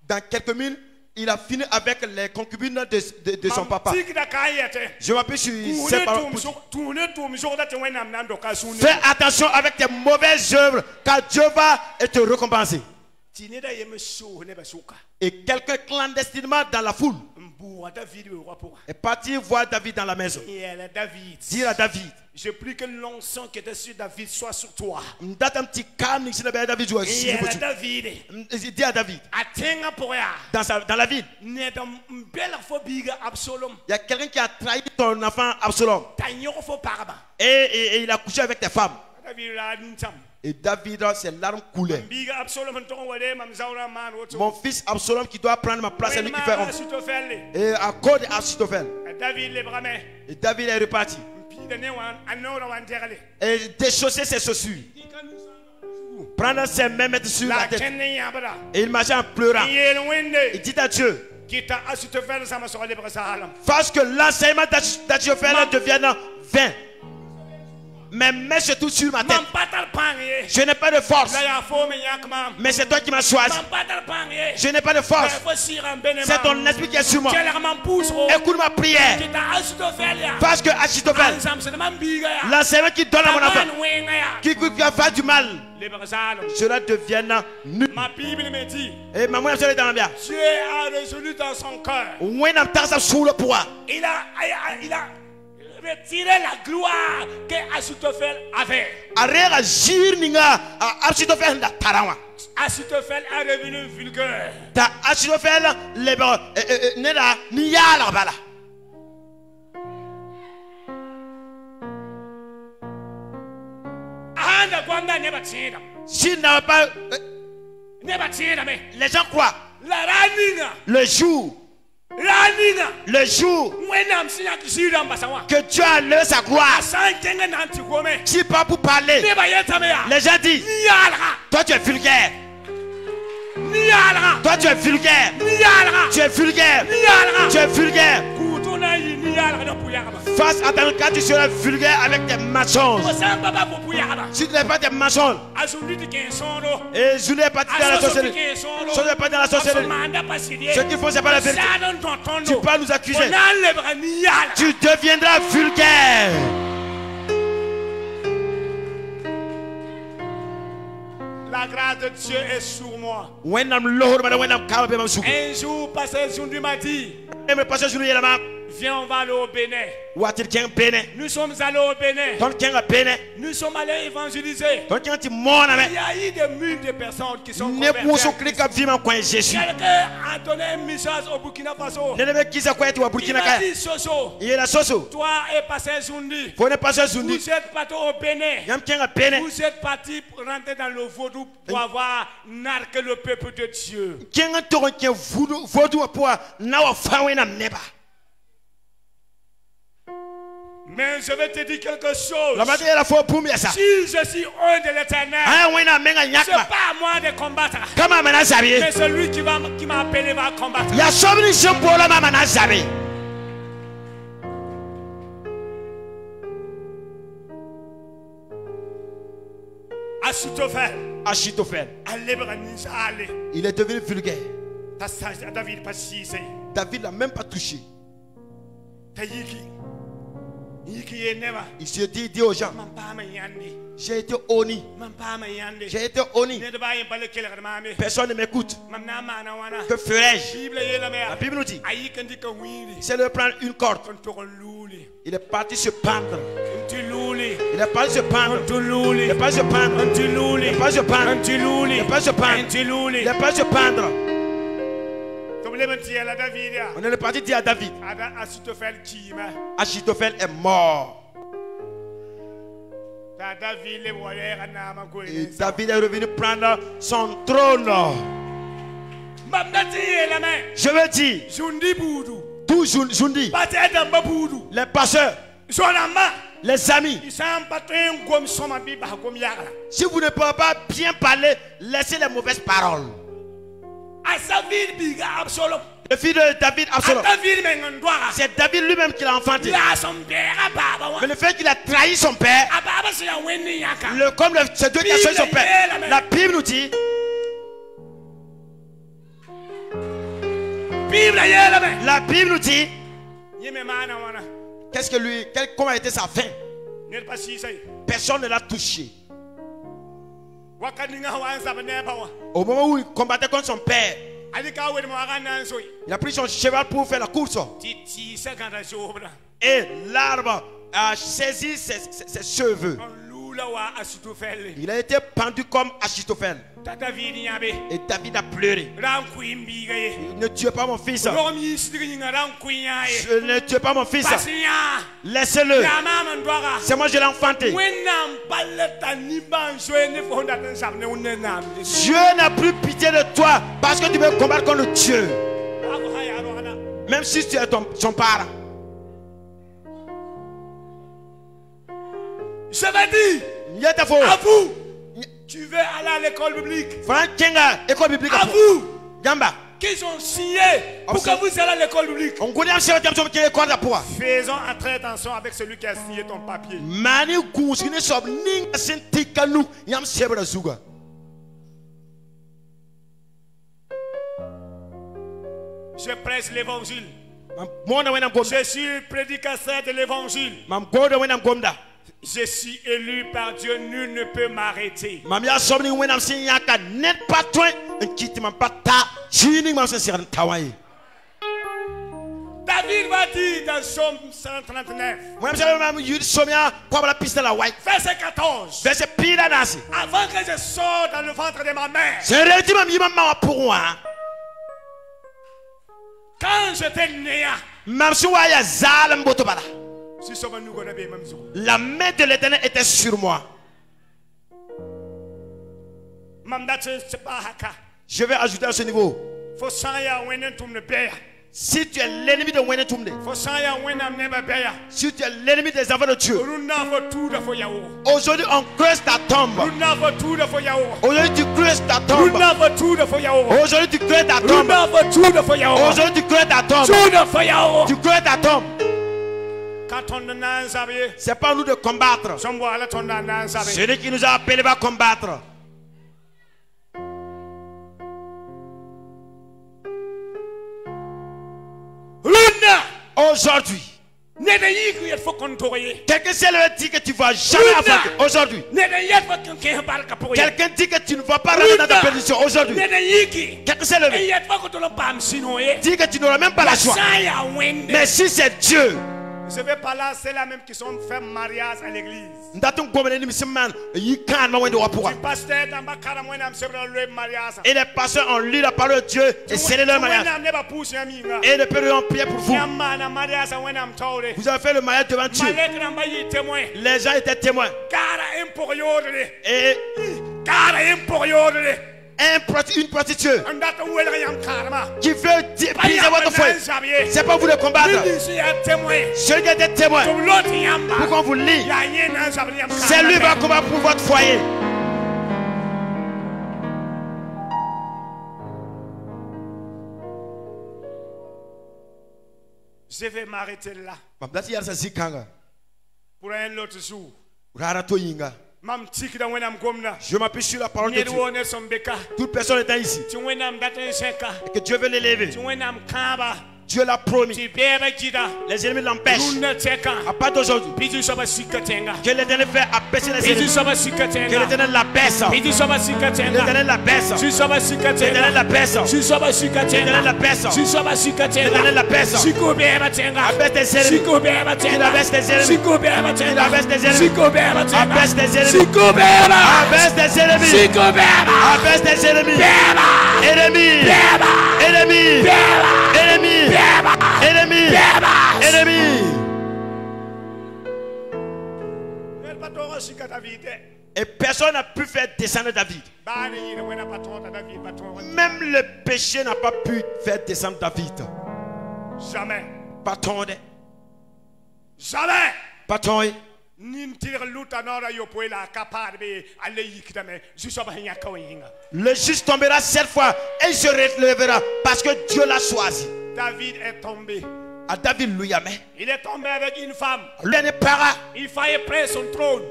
Dans quelques minutes, il a fini avec les concubines de son papa. Je m'appuie sur ces paroles. Fais attention avec tes mauvaises œuvres, car Dieu va te récompenser. Et quelqu'un clandestinement dans la foule est parti voir David dans la maison. Dire à David, je prie que l'onction qui était sur David soit sur toi. Dis à David, dans la ville, il y a quelqu'un qui a trahi ton enfant Absalom. Et il a couché avec tes femmes. Et David, ses larmes coulaient. Mon fils Absalom qui doit prendre ma place, c'est lui qui fait honte. Et à cause d'Achitophel. Et David est reparti. Et déchausser ses chaussures. Prendre ses mains, mettre sur la tête. Et il marchait en pleurant. Il dit à Dieu, fasse que l'enseignement d'Achitophel devienne vain. Mais mets surtout sur ma tête. Je n'ai pas de force. Mais c'est toi qui m'as choisi. Je n'ai pas de force. C'est ton esprit qui est sur moi. Écoute ma prière. Parce que Achitophel, l'enseignement qui donne à mon enfant, qui va du mal, cela devienne nul. Ma Bible me dit, et maman a Dieu a résolu dans son cœur. Il a retiré la gloire que Achitophel avait. Achitophel est devenu vulgaire. S'il n'a pas... les gens croient. Le jour que Dieu a levé sa gloire, si pas pour parler, les gens disent, toi tu es vulgaire. Toi tu es vulgaire. Tu es vulgaire. Tu es vulgaire. Face à ton cas, tu seras vulgaire avec des mensonges. Si tu n'es pas des mensonges, et je n'ai pas dans la sorcellerie. Je n'ai pas dans la sorcellerie. Ce qu'il faut, c'est pas la vérité. Tu peux nous accuser. Tu deviendras vulgaire. La grâce de Dieu est sur moi. Un jour, pasteur Jundi m'a dit, viens, on va aller au Bénin. Nous sommes allés au Bénin. Nous sommes allés évangéliser. Il y a eu des milliers de personnes qui sont converties. Quelqu'un a donné un message au Burkina Faso. Il a dit, Soso, toi et pasteur Jundi, vous êtes partis au Bénin. Vous êtes partis pour rentrer dans le vaudou pour avoir narqué le peuple de Dieu. Mais je vais te dire quelque chose. Si je suis un de l'Éternel, ce n'est pas à moi de combattre. Mais celui qui m'a appelé va combattre. Achitophel. Il est devenu vulgaire. David n'a même pas touché. Il se dit aux gens, j'ai été honni. J'ai été honni. Personne ne m'écoute. Que ferais-je? La Bible nous dit, c'est de prendre une corde. Il est parti se pendre. Il est parti se pendre. Il est parti se pendre. Il est parti se pendre. Il est parti se pendre. Il est parti se pendre. On est parti dire à David, Achitophel est mort. Et David est revenu prendre son trône. Je veux dire, tout Jundi, les pasteurs, les amis, si vous ne pouvez pas bien parler, laissez les mauvaises paroles. Le fils de David, Absalom, c'est David lui-même qui l'a enfanté. Mais le fait qu'il a trahi son père, comme c'est Dieu qui a choisi son père, la Bible nous dit, la Bible nous dit, qu'est-ce que lui, comment a été sa fin? Personne ne l'a touché. Au moment où il combattait contre son père, il a pris son cheval pour faire la course. Et l'arbre a saisi ses cheveux. Il a été pendu comme Achitophel. Et David a pleuré. Ne tuez pas mon fils. Ne tuez pas mon fils. Laissez-le. C'est moi, je l'ai enfanté. Dieu n'a plus pitié de toi parce que tu veux combattre contre Dieu. Même si tu es son parent. Je vais dire à vous, tu veux aller à l'école biblique. À vous qu'ils ont signé pour que vous allez à l'école publique. Faisons très attention avec celui qui a signé ton papier. Je prêche l'évangile. Je suis le prédicateur de l'évangile. Je suis élu par Dieu, nul ne peut m'arrêter. David va dire dans Psaume 139, verset 14, avant que je sorte dans le ventre de ma mère, quand j'étais né, la main de l'Éternel était sur moi. Je vais ajouter à ce niveau. Si tu es l'ennemi de Wenetumde, si tu es l'ennemi des enfants de Dieu, aujourd'hui on creuse ta tombe. Aujourd'hui tu creuses ta tombe. Aujourd'hui tu creuses ta tombe. Aujourd'hui tu creuses ta tombe. Tu creuses ta tombe. C'est pas nous de combattre. Celui qui nous a appelés va combattre. Aujourd'hui, quelqu'un s'est dit que tu ne vas jamais affronter. Aujourd'hui, quelqu'un dit que tu ne vas pas rentrer dans ta perdition. Aujourd'hui, quelqu'un s'est levé, dit que tu n'auras même pas la choix. Mais si c'est Dieu, je vais pas là, c'est là même qui sont fait mariage à l'église. Le pasteur et les pasteurs ont lu la parole de Dieu et scellé leur mariage. Et les pères ont prié pour vous. Vous avez fait le mariage devant Dieu. Les gens étaient témoins. Et une prostituée qui veut briser votre foyer. C'est pas vous de combattre. Celui qui était témoin, pourquoi on vous lit, c'est lui qui va combattre pour votre foyer. Je vais m'arrêter là pour un autre jour. Je m'appuie sur la parole de Dieu. Toute personne étant ici, et que Dieu veut l'élever. Dieu l'a promis. Les ennemis l'empêchent. À part d'aujourd'hui, que l'Éternel fait abaisser les ennemis. Que l'Éternel l'abaisse. L'Éternel l'abaisse. L'Éternel l'abaisse. L'Éternel l'abaisse. L'Éternel l'abaisse. Abaisse tes ennemis. Il abaisse tes ennemis. Il abaisse tes ennemis. Abaisse tes ennemis. Abaisse tes ennemis. Abaisse tes ennemis. Ennemis. Ennemis. Ennemis. Ennemis. Ennemis. Et personne n'a pu faire descendre David. Même le péché n'a pas pu faire descendre David. Jamais. Pas tomber. Jamais. Pas tomber. Le juste tombera 7 fois et il se relèvera parce que Dieu l'a choisi. David est tombé. À David lui il est tombé avec une femme. Il fallait prendre son trône.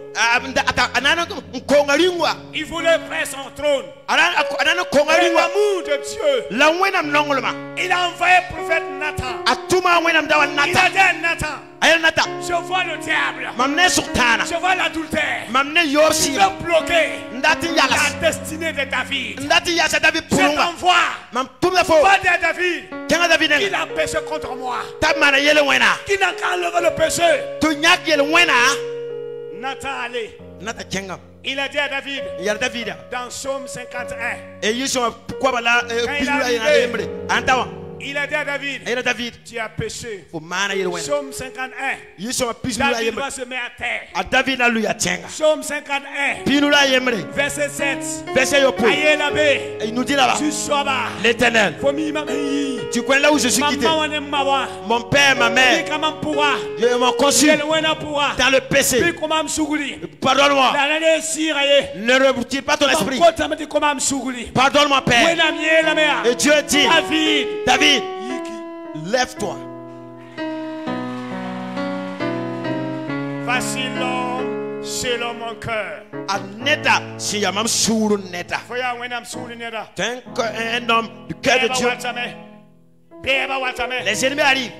Il voulait prendre son trône. L'amour de Dieu. Il a envoyé le prophète Nathan. Il a dit à Nathan, je vois le diable. Je vois l'adultère. Je veux bloquer la destinée de David. Je t'envoie. Va dire à David. Il a péché contre moi. Qui n'a qu'à enlever le péché. Nathan allait. Il a dit à David. Dans Psaume 51. Il a dit à David, tu as péché. Psaume 51. David va se mettre à terre. Psaume 51. Verset 7. Il nous dit là-bas, l'Éternel, tu connais là où je suis quitté. Mon père, ma mère, je m'en conçu dans le péché. Pardonne-moi. Ne retire pas ton esprit. Pardonne-moi, Père. Et Dieu dit, David, lève-toi. Voici l'homme selon mon cœur. Un homme du cœur de Dieu. Les ennemis arrivent.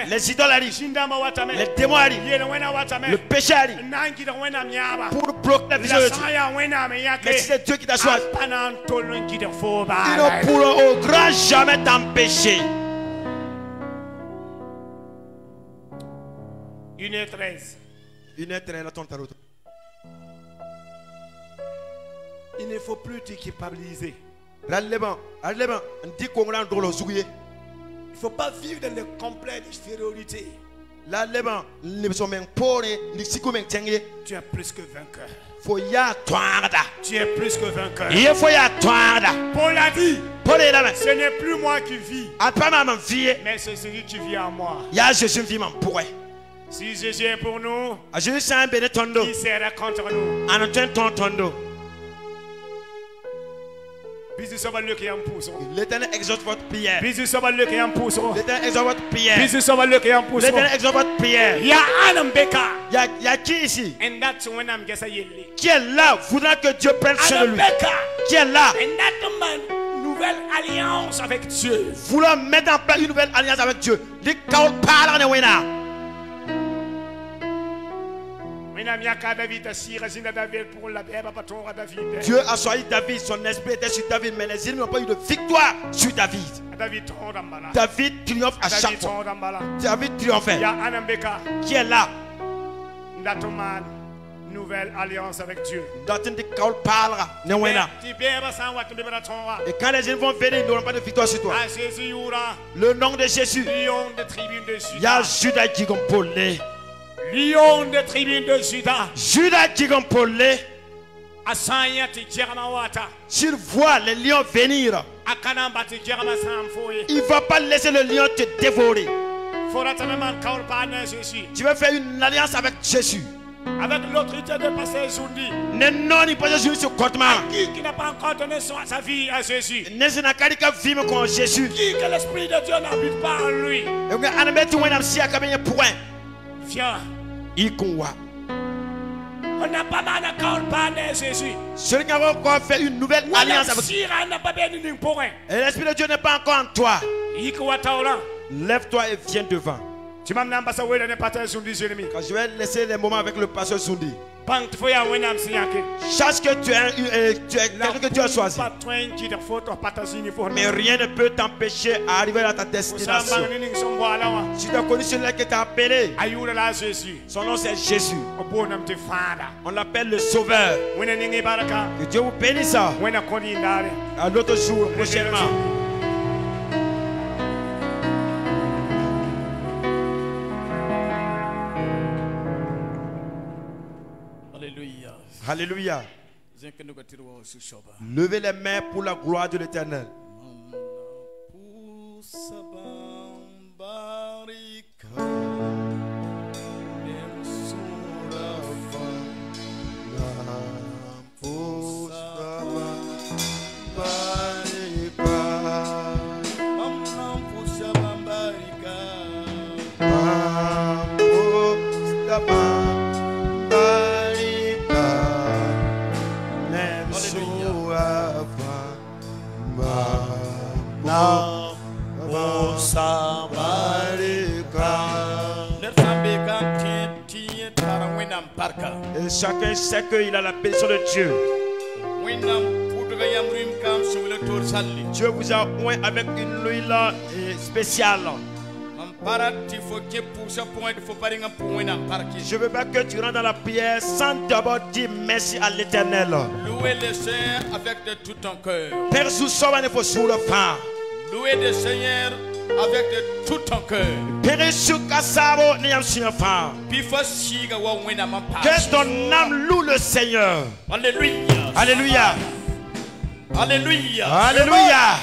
Les idoles arrivent. Les démons arrivent. Le péché arrive. Pour bloquer la vision de Dieu. Mais si c'est Dieu qui t'a choisi, ils ne pourront au grand jamais t'empêcher. 1h13. 1h13, la tonne. Il ne faut plus te culpabiliser. Il ne faut pas vivre dans le complexe d'infériorité. Tu es plus que vainqueur. Tu es plus que vainqueur. Paul a dit, ce n'est plus moi qui vis, mais c'est celui qui vit en moi. Si Jésus est pour nous, qui sera contre nous? L'Éternel exauce votre prière. L'Éternel exauce votre prière. L'Éternel exauce votre prière. Il y a qui ici? Qui est là? Voudra que Dieu prenne soin de lui. Qui est là? Nouvelle alliance avec Dieu. Vouloir mettre en place une nouvelle alliance avec Dieu. Dieu a choisi David, son esprit était sur David, mais les ennemis n'ont pas eu de victoire sur David. David triomphe à chaque fois. David triomphait. Qui est là? Nouvelle alliance avec Dieu. Et quand les ennemis vont venir, ils n'auront pas de victoire sur toi. Le nom de Jésus. Il y a Judas qui compolé. Lion de tribune de Judas. Judas qui compolé. S'il voit les lions venir, il ne va pas laisser le lion te dévorer. Tu veux faire une alliance avec Jésus. Avec l'autorité de pasteur Zundi. Non, il pas Jésus sur qui n'a pas encore donné sa vie à Jésus. Qui que l'Esprit de Dieu n'habite pas en lui. Viens. On n'a pas mal encore parlé Jésus. Celui qui a encore fait une nouvelle alliance avec Dieu. Et l'Esprit de Dieu n'est pas encore en toi. Lève-toi et viens devant. Quand je vais laisser les moments avec le pasteur Zundi. Chaque que tu es quelqu'un que Dieu a choisi. Mais rien ne peut t'empêcher d'arriver à ta destination. Si tu as connu celui qui t'a appelé, son nom c'est Jésus. On l'appelle le Sauveur. Que Dieu vous bénisse. À l'autre jour, prochainement. Alléluia. Levez les mains pour la gloire de l'Éternel. Et chacun sait qu'il a la bénédiction de Dieu. Dieu vous a oint avec une huile spéciale. Je ne veux pas que tu rentres dans la prière sans d'abord dire merci à l'Éternel. Louez le Seigneur avec de tout ton cœur. Père, sous son il faut sur le pain. Louez le Seigneur avec de tout ton cœur. Que ton âme loue le Seigneur. Alléluia. Alléluia. Alléluia. Alléluia.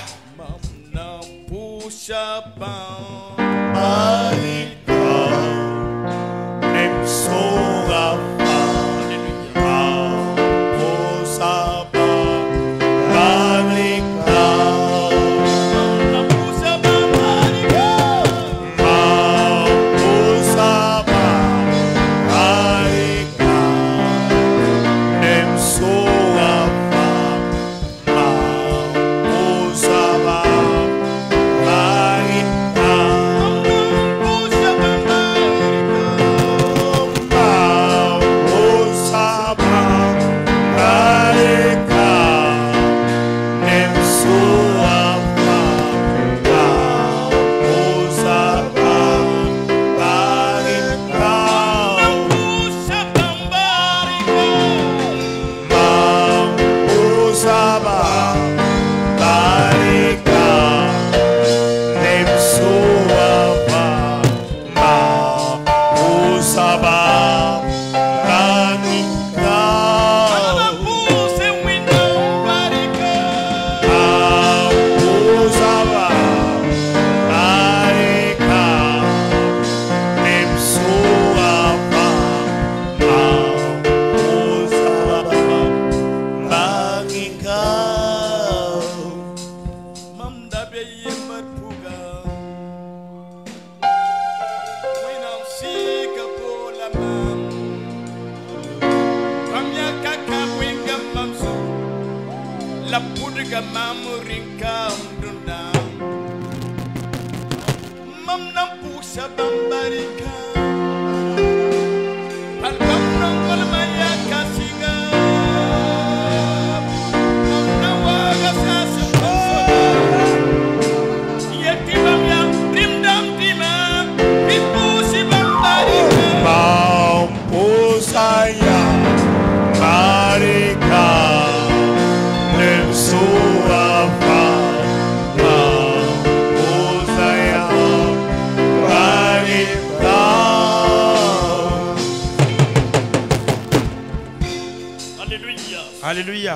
Alléluia.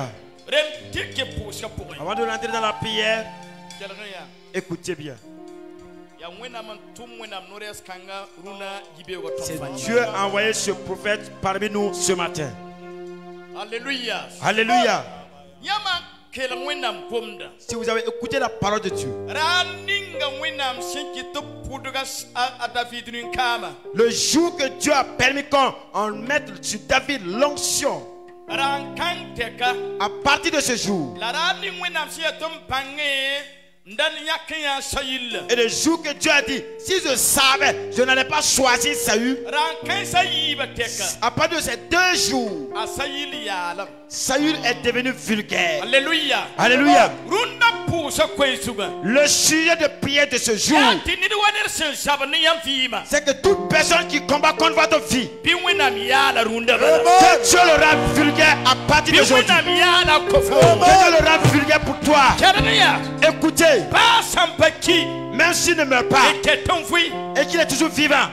Avant de rentrer dans la prière, écoutez bien. C'est Dieu a envoyé ce prophète parmi nous ce matin. Alléluia. Alléluia. Si vous avez écouté la parole de Dieu, le jour que Dieu a permis qu'on mette sur David l'onction, à partir de ce jour, et le jour que Dieu a dit, si je savais, je n'allais pas choisir Saül, à partir de ces 2 jours, Saül est devenu vulgaire. Alléluia. Alléluia. Le sujet de prière de ce jour, c'est que toute personne qui combat contre votre vie, que Dieu le rend vulgaire à partir d'aujourd'hui. Que Dieu le rend vulgaire pour toi. Écoutez, même s'il ne meurt pas et qu'il est toujours vivant,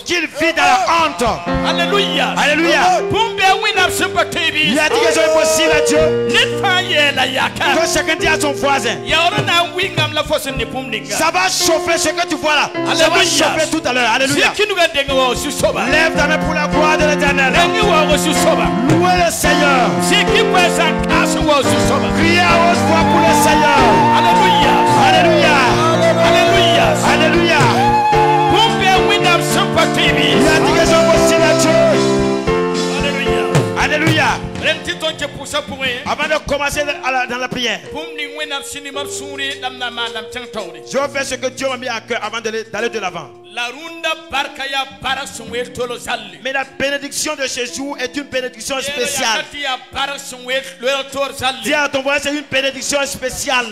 qu'il vit dans la honte. Alléluia. Alléluia. Il a dit que c'est impossible à Dieu. Que chacun dit à son voisin, ça va chauffer ce que tu vois là. Ça va chauffer tout à l'heure. Alléluia. Lève ta main pour la gloire de l'Éternel. Louez le Seigneur. Criez à haute voix pour le Seigneur. Alléluia. Alléluia. Alléluia. Alléluia. Il a dit que c'est impossible à Dieu. Alléluia. Avant de commencer dans la prière, je vais faire ce que Dieu m'a mis à cœur avant d'aller de l'avant. Mais la bénédiction de ce jour est une bénédiction spéciale. Dis à ton voisin, c'est une bénédiction spéciale.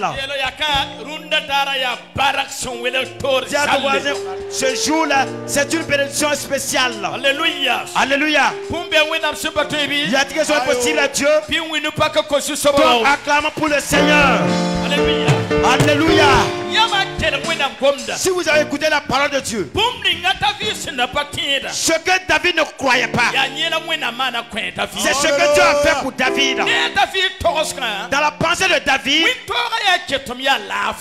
Dis à ton voisin, ce jour-là, c'est une bénédiction spéciale. Alléluia. Alléluia. Il a dit que c'est possible à Dieu. Donc acclamons pour le Seigneur. Alléluia. Alléluia. Si vous avez écouté la parole de Dieu, ce que David ne croyait pas, c'est ce que Dieu a fait pour David. Dans la pensée de David,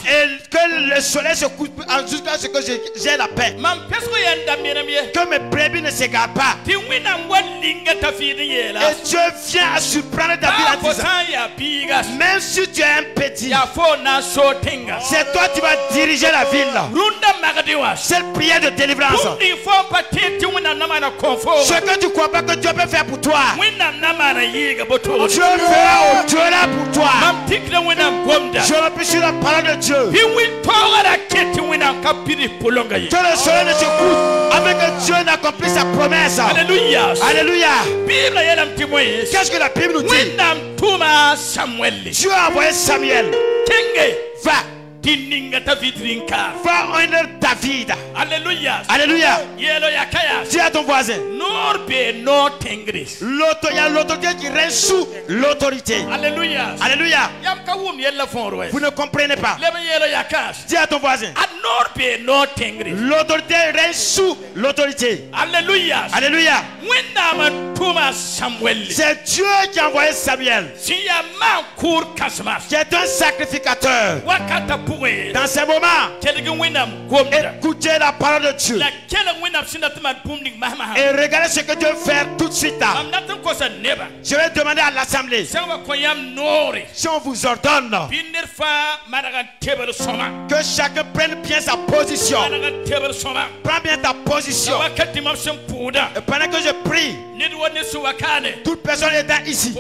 et que le soleil se couche jusqu'à ce que j'ai la paix, que mes brebis ne s'égarent pas. Et Dieu vient à surprendre David en disant, même si tu es un petit, c'est toi qui vas diriger la ville. Cette prière de délivrance. Ce que tu ne crois pas que Dieu peut faire pour toi, Dieu fera au-delà pour toi. Je m'appuie sur la parole de Dieu. Que le soleil ne se couche avec que Dieu n'accomplisse sa promesse. Alléluia. Alléluia. Qu'est-ce que la Bible nous dit? Dieu a envoyé Samuel. Va. Va honner David. Alléluia. Alléluia. Dis à ton voisin, il y a l'autorité qui règne sous l'autorité. Alléluia. Alléluia. Vous ne comprenez pas. Dis à ton voisin, l'autorité règne sous l'autorité. Alléluia. Alléluia. C'est Dieu qui a envoyé Samuel, qui est un sacrificateur. Dans ces moments, écoutez la parole de Dieu et regardez ce que Dieu va faire tout de suite. Je vais demander à l'assemblée, si on vous ordonne que chacun prenne bien sa position. Prends bien ta position. Et pendant que je prie, toute personne étant ici,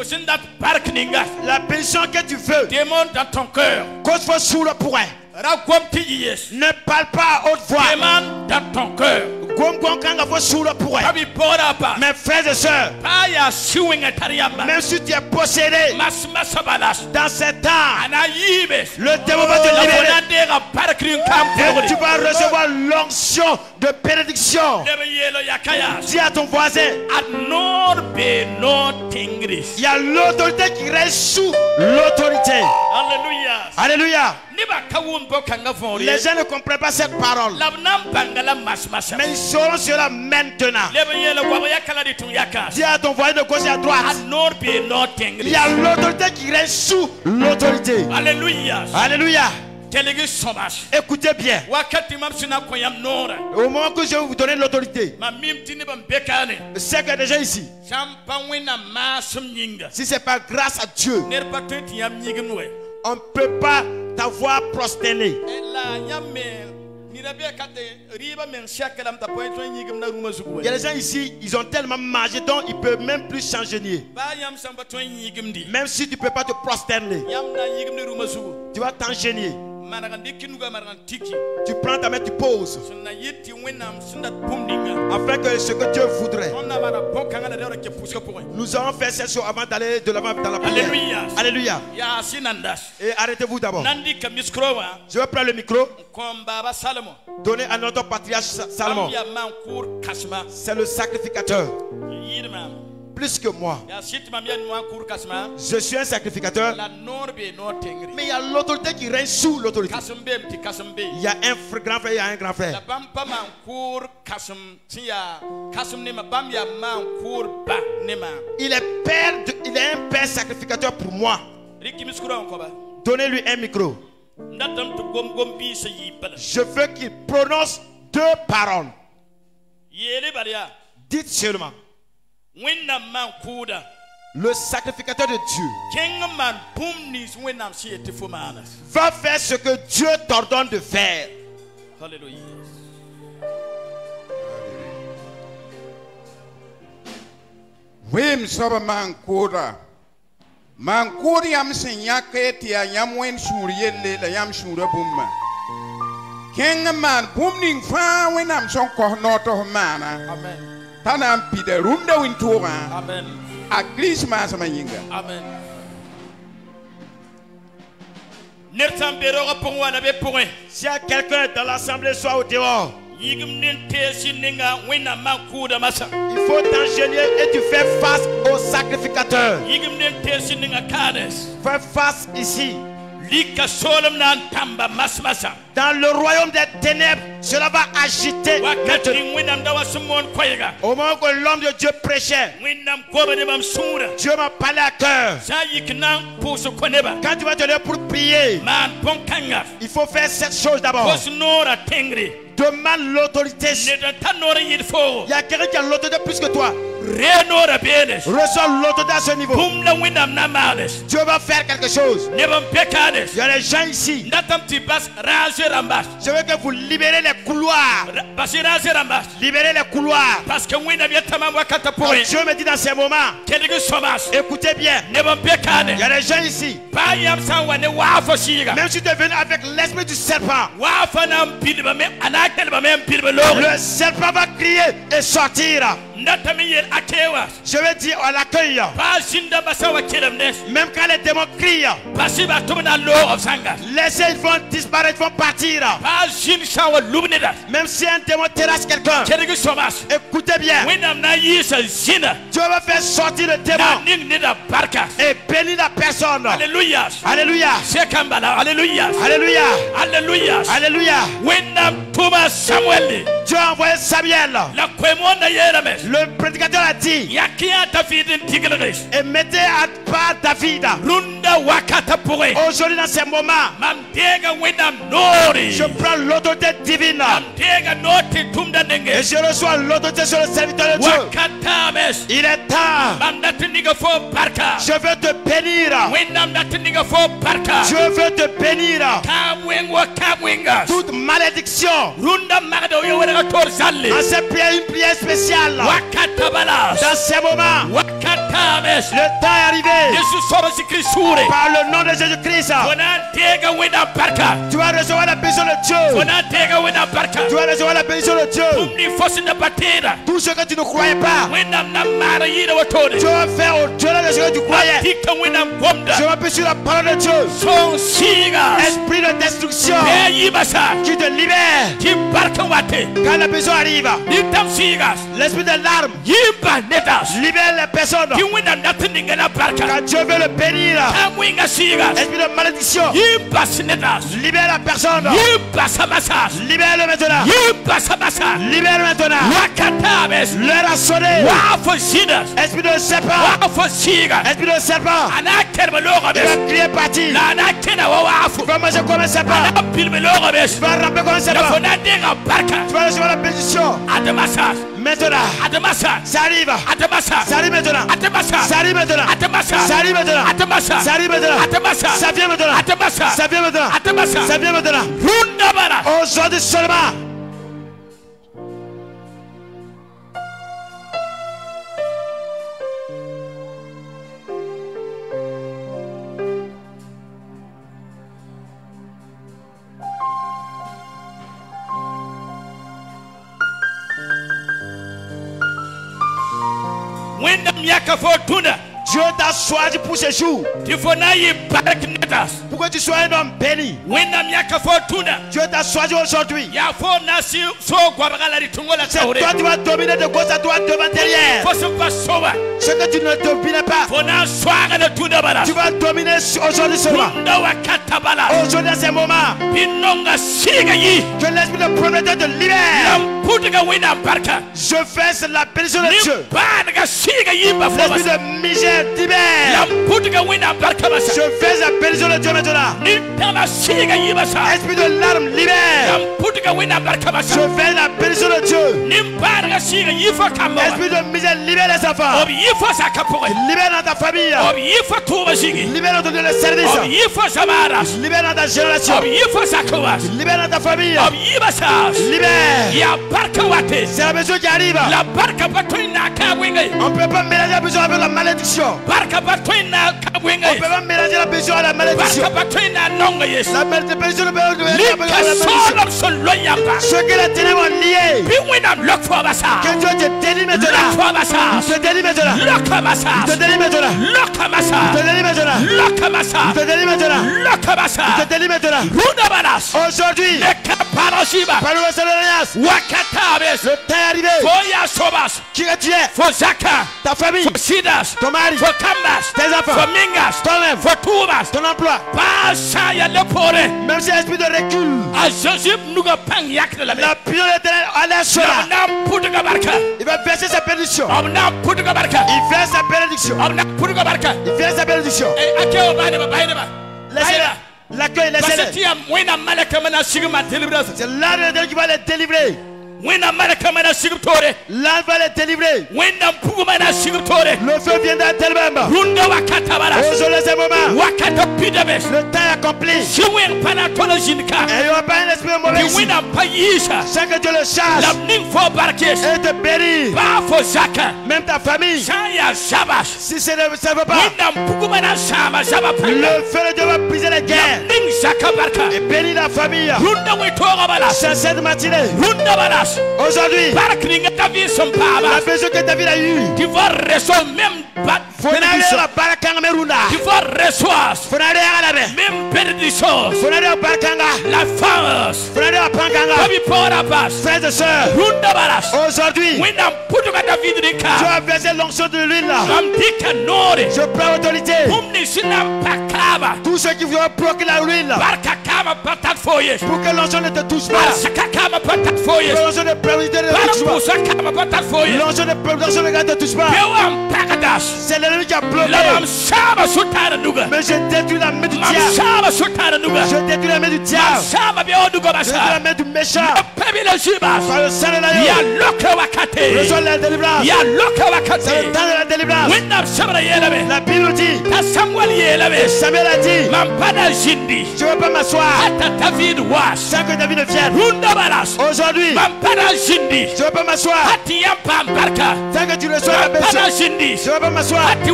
la bénédiction que tu veux, demande dans ton cœur, cause faut sous le point. Ne parle pas à haute voix. Demande dans ton cœur. Mes frères et sœurs, même si tu es possédé dans ces temps, le démon va te libérer et tu vas recevoir l'onction de bénédiction. Dis à ton voisin, il y a l'autorité qui reste sous l'autorité. Alléluia. Alléluia. Les gens ne comprennent pas cette parole, mais ils sauront cela maintenant. Dis à ton voisin de gauche et à droite, il y a l'autorité qui reste sous l'autorité. Alléluia. Alléluia. Écoutez bien. Au moment que je vais vous donner l'autorité, c'est que déjà ici, si ce n'est pas grâce à Dieu, on ne peut pas t'avoir prosterné. Il y a des gens ici, ils ont tellement mangé donc ils ne peuvent même plus s'engenir. Même si tu ne peux pas te prosterner, tu vas t'engenir. Tu prends ta main, tu poses, afin que ce que Dieu voudrait. Nous allons faire cette chose avant d'aller de l'avant dans la prière. Alléluia. Et arrêtez-vous d'abord. Je vais prendre le micro. Donner à notre patriarche Salomon. C'est le sacrificateur. Plus que moi. Je suis un sacrificateur. Mais il y a l'autorité qui règne sous l'autorité. Il y a un grand frère, il y a un grand frère. Il est père, il est un père sacrificateur pour moi. Donnez-lui un micro. Je veux qu'il prononce 2 paroles. Dites seulement. Le sacrificateur de Dieu va faire ce que Dieu t'ordonne de faire. Alléluia. Oui, m'saba mankoda. Mankodi yam senyake ti yam wen suriyele la yam sura bumma. Kenga man bumning fa wen am son ko noto mana. Amen. Tanam pide runda wintura. Amen. A Christmas mayinga. Amen. Si y a quelqu'un dans l'assemblée soit au dehors, il faut t'enchaîner et tu fais face au sacrificateur. Fais face ici. Dans le royaume des ténèbres, cela va agiter. Au moment où l'homme de Dieu prêchait, Dieu m'a parlé à cœur. Quand tu vas te lever pour prier, il faut faire cette chose d'abord. Demande l'autorité. Il y a quelqu'un qui a l'autorité plus que toi. Reçois l'autorité à ce niveau. Dieu va faire quelque chose. Il y a des gens ici. Je veux que vous libérez les couloirs. Libérez les couloirs. Dieu me dit dans ces moments, écoutez bien. Il y a des gens ici. Même si tu es venu avec l'esprit du serpent, le serpent va crier et sortir. Je vais dire à l'accueil. Même quand les démons crient, laissez, ils vont disparaître, ils vont partir. Même si un démon terrasse quelqu'un, écoutez bien. Dieu va faire sortir le démon et bénir la personne. Alléluia. Alléluia. Alléluia. Alléluia. Alléluia. Dieu a envoyé Samuel. Le prédicateur a dit, et mettez à part David. Aujourd'hui dans ces moments, je prends l'autorité divine et je reçois l'autorité sur le serviteur de Dieu. Il est temps. Je veux te bénir. Je veux te bénir. Toute malédiction. En cette prière, une prière spéciale. Dans ces moments, le temps est arrivé. Par le nom de Jésus-Christ, tu vas recevoir la bénédiction de Dieu. Tu vas recevoir la bénédiction de Dieu. Tout ce que tu ne croyais pas, tu vas faire au-delà de ce que tu croyais. Je m'appuie sur la parole de Dieu. Esprit de destruction qui te libère quand la bénédiction arrive. L'esprit de larmes libère les personnes quand Dieu veut le bénir. Esprit de malédiction libère la personne. Libère-le maintenant. Libère-le maintenant. L'heure a sonné. Esprit de serpent. Esprit de serpent. Il va crier parti. Il va manger comme un serpent. Il va ramper comme un serpent. Tu vas recevoir la bénédiction. Maintenant, ça arrive. Ça arrive maintenant. Ça arrive maintenant. Ça arrive maintenant. Ça arrive maintenant. Ça vient maintenant. Ça vient maintenant. Ça vient maintenant. Aujourd'hui seulement. Dieu t'a choisi pour ce jour. Pourquoi tu sois un homme béni? Dieu t'a choisi aujourd'hui. C'est toi qui vas dominer de gauche à droite, devant, derrière. Ce que tu ne domines pas, tu vas dominer aujourd'hui seulement. Aujourd'hui, dans ces moments, que l'esprit de prometteur te libère. Je fais la bénédiction de Dieu. L'esprit de misère libère. Je fais la bénédiction de Dieu maintenant. Esprit de larmes libère. Je fais la bénédiction de Dieu. Esprit de misère libère les enfants. Libère dans ta famille. Libère dans ton lieu de service. Libère dans ta génération. Libère dans ta famille. Libère. C'est la bénédiction qui arrive. On ne peut pas mélanger la bénédiction avec la malédiction. On ne peut pas mélanger la bénédiction avec la malédiction. La bénédiction de la malédiction. Ce que les ténèbres ont lié. Que Dieu te délivre maintenant. Te délivre maintenant. Te délivre maintenant. Te délivre maintenant. Te délivre maintenant. Te délivre maintenant. Aujourd'hui, Parashiba. Par le verset de l'alliance. Wakatabes. Le temps est arrivé. Foya Sobas. Qui que tu es? For Zaka. Ta famille. For Sidas. Ton mari. For Kambas. Tes enfants. For Mingas. Toi-même. For Tubas. Ton emploi. Pasaya Lepore. Même si l'esprit de recul. Azozib Nuga Pang Yak de la La puissance de l'éternel allait sur là. Nam Putuga Barka. Il va verser sa bénédiction. Nam Putuga Barka. Il verse sa bénédiction. Nam Putuga Barka. Il verse sa bénédiction. Akeo Bainaba Bainaba. Laissez-le. L'accueil, laissez-le. C'est l'âme de Dieu qui va les délivrer. L'âme va les délivrer. Le feu viendra tellement. Aujourd'hui, c'est le moment. Le temps est accompli. Et il n'y aura pas un esprit mauvais ici. Chaque Dieu le charge et te bénit. Même ta famille. Si ça ne veut pas, le feu de Dieu va briser les guerres et bénir la famille. C'est cette matinée. Aujourd'hui, la besoin que David a eu, tu vas recevoir même même bénédiction. La force. Frères et sœurs, aujourd'hui, tu as versé l'onction de l'huile là. Je prends l'autorité. Tous ceux qui vont bloquer la huile pour que l'onction ne te touche pas. Pour que l'onction de prévérité ne te touche pas. L'onction de ne te touche pas. C'est l'ennemi qui a bloqué. Mais je détruis la main du diable. Je détruis la main du diable. Je détruis la main du méchant. Par le sang de l'agneau. Reçois la délivrance. C'est le temps de la délivrance. La Bible dit, Samuel a dit, je ne veux pas m'asseoir sans que David ne vienne. Aujourd'hui, je ne veux pas m'asseoir sans que tu reçois la bénédiction. Je ne veux pas m'asseoir. Ce que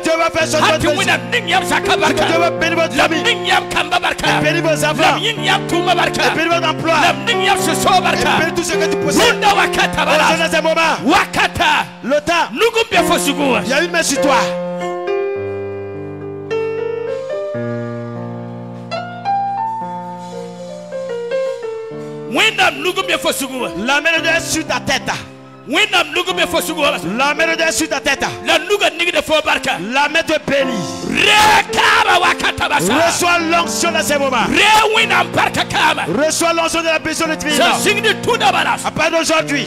Dieu va faire sur votre vie. Ce que Dieu va bénir votre famille. Bénir vos enfants. Bénir votre emploi. Bénir tout ce que tu possèdes. Aujourd'hui, dans ce moment, le temps, il y a une main sur toi. La main de Dieu est sur ta tête. La main de Dieu est sur ta tête. La main te bénit. Reçois l'onction dans ces moments. Reçois l'onction de la bénédiction de Dieu. À partir d'aujourd'hui,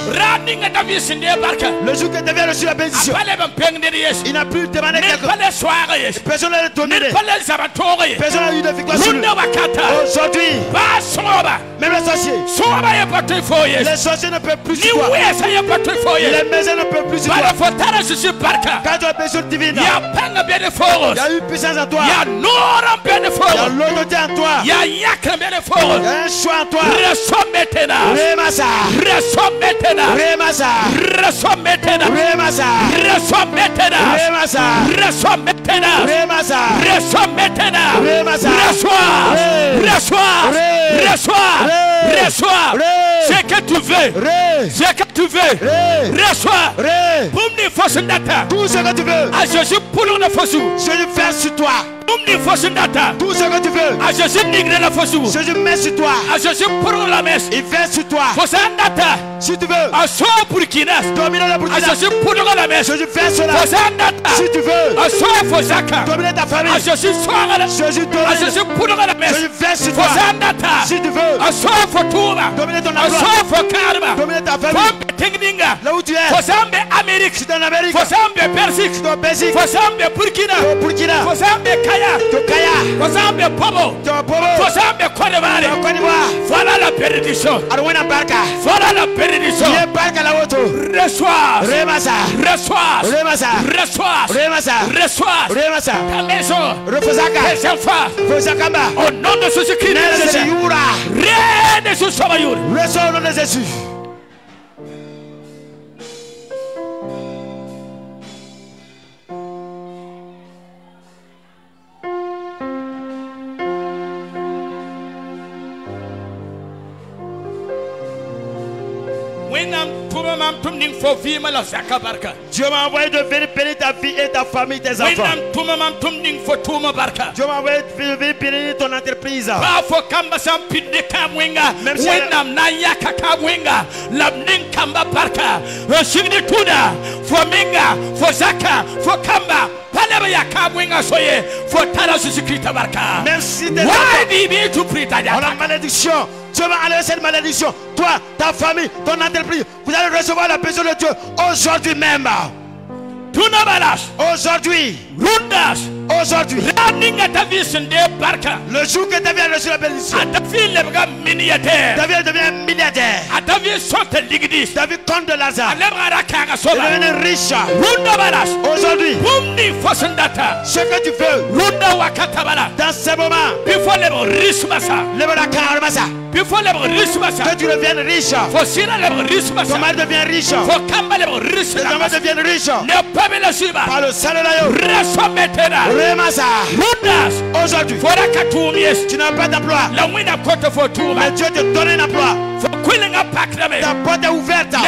le jour que David a reçu la bénédiction, il n'a plus demandé quelque chose. Personne n'a donné. Personne n'a eu de victoire sur lui. Aujourd'hui, même les sorciers, les sorciers ne peuvent plus sur toi. Les maisons ne peuvent plus sur toi. Quand tu as besoin divine, il y a une puissance en toi. Il y a l'autorité en toi. Il y a un choix en toi. Remassa. Remassa. Remassa. Reçois ce que tu veux. Ce que tu veux. Reçois. Tout ce que tu veux. Je le fais sur toi. Tout ce que tu veux. Je mets sur toi. Il fait sur toi. Si tu veux dominer le Burkina, je fais cela. Si tu veux dominer ta famille, je fais sur toi. Si tu veux dominer ton emploi, dominer ta famille, là où tu es, si tu es en Amérique, si tu es au Belgique, au Burkina, Kaya, Pobo, Côte d'Ivoire, voilà la bénédiction. Voilà la bénédiction. Reçois. Reçois. Ta maison. Tes enfants. Au nom de Jésus-Christ. Rien ne se sauve. Reçois au nom de Jésus. When I'm Dieu m'a envoyé de venir bénir ta vie et ta famille, tes enfants. Dieu m'a envoyé de venir bénir ton entreprise. Même si même si on a malédiction, Dieu va enlever cette malédiction. Toi, ta famille, ton entreprise, vous allez recevoir la bénédiction de Dieu aujourd'hui même. Aujourd'hui. Aujourd'hui. Le jour que ta vie a reçu la bénédiction, ta vie devient milliardaire. Ta vie compte de Lazare. Elle devient riche. Aujourd'hui, ce que tu veux dans ce moment, que tu deviennes riche, ton mari devient riche, tes enfants deviennent riches par le salaire. Aujourd'hui, tu n'as pas d'emploi, mais Dieu te donne un emploi. Ta porte est ouverte par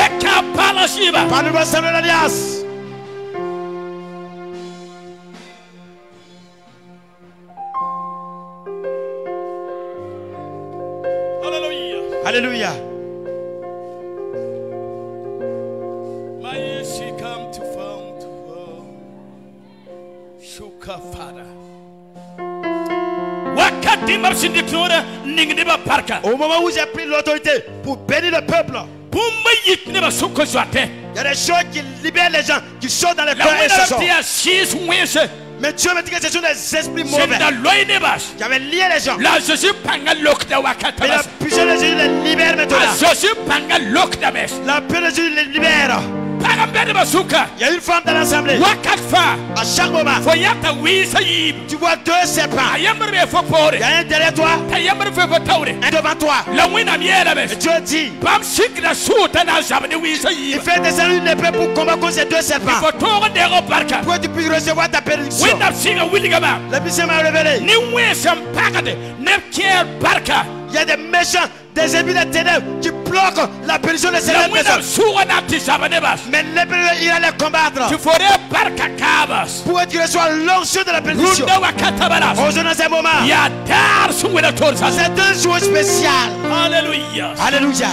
le nouveau sang de l'alliance. Alléluia. Au moment où j'ai pris l'autorité pour bénir le peuple, il y a des choses qui libèrent les gens, qui sont dans les cœurs et se sortent. Mais Dieu me dit que ce sont des esprits mauvais qui avaient lié les gens. Mais la puissance de Jésus les libère maintenant. La puissance de Jésus les libère. Il y a une femme dans l'assemblée. À chaque moment, tu vois deux serpents. Il y a un derrière toi, un devant toi. Et Dieu dit, il fait descendre une épée pour combattre contre ces deux serpents, pour que tu puisses recevoir ta bénédiction. Le puissant m'a révélé. Il y a des méchants, des ennemis des ténèbres qui bloquent la bénédiction de ces personnes. Mais l'épée, il va les combattre pour que tu reçois l'onction de la bénédiction. Aujourd'hui, dans ce moment, c'est un jour spécial. Alléluia. Alléluia.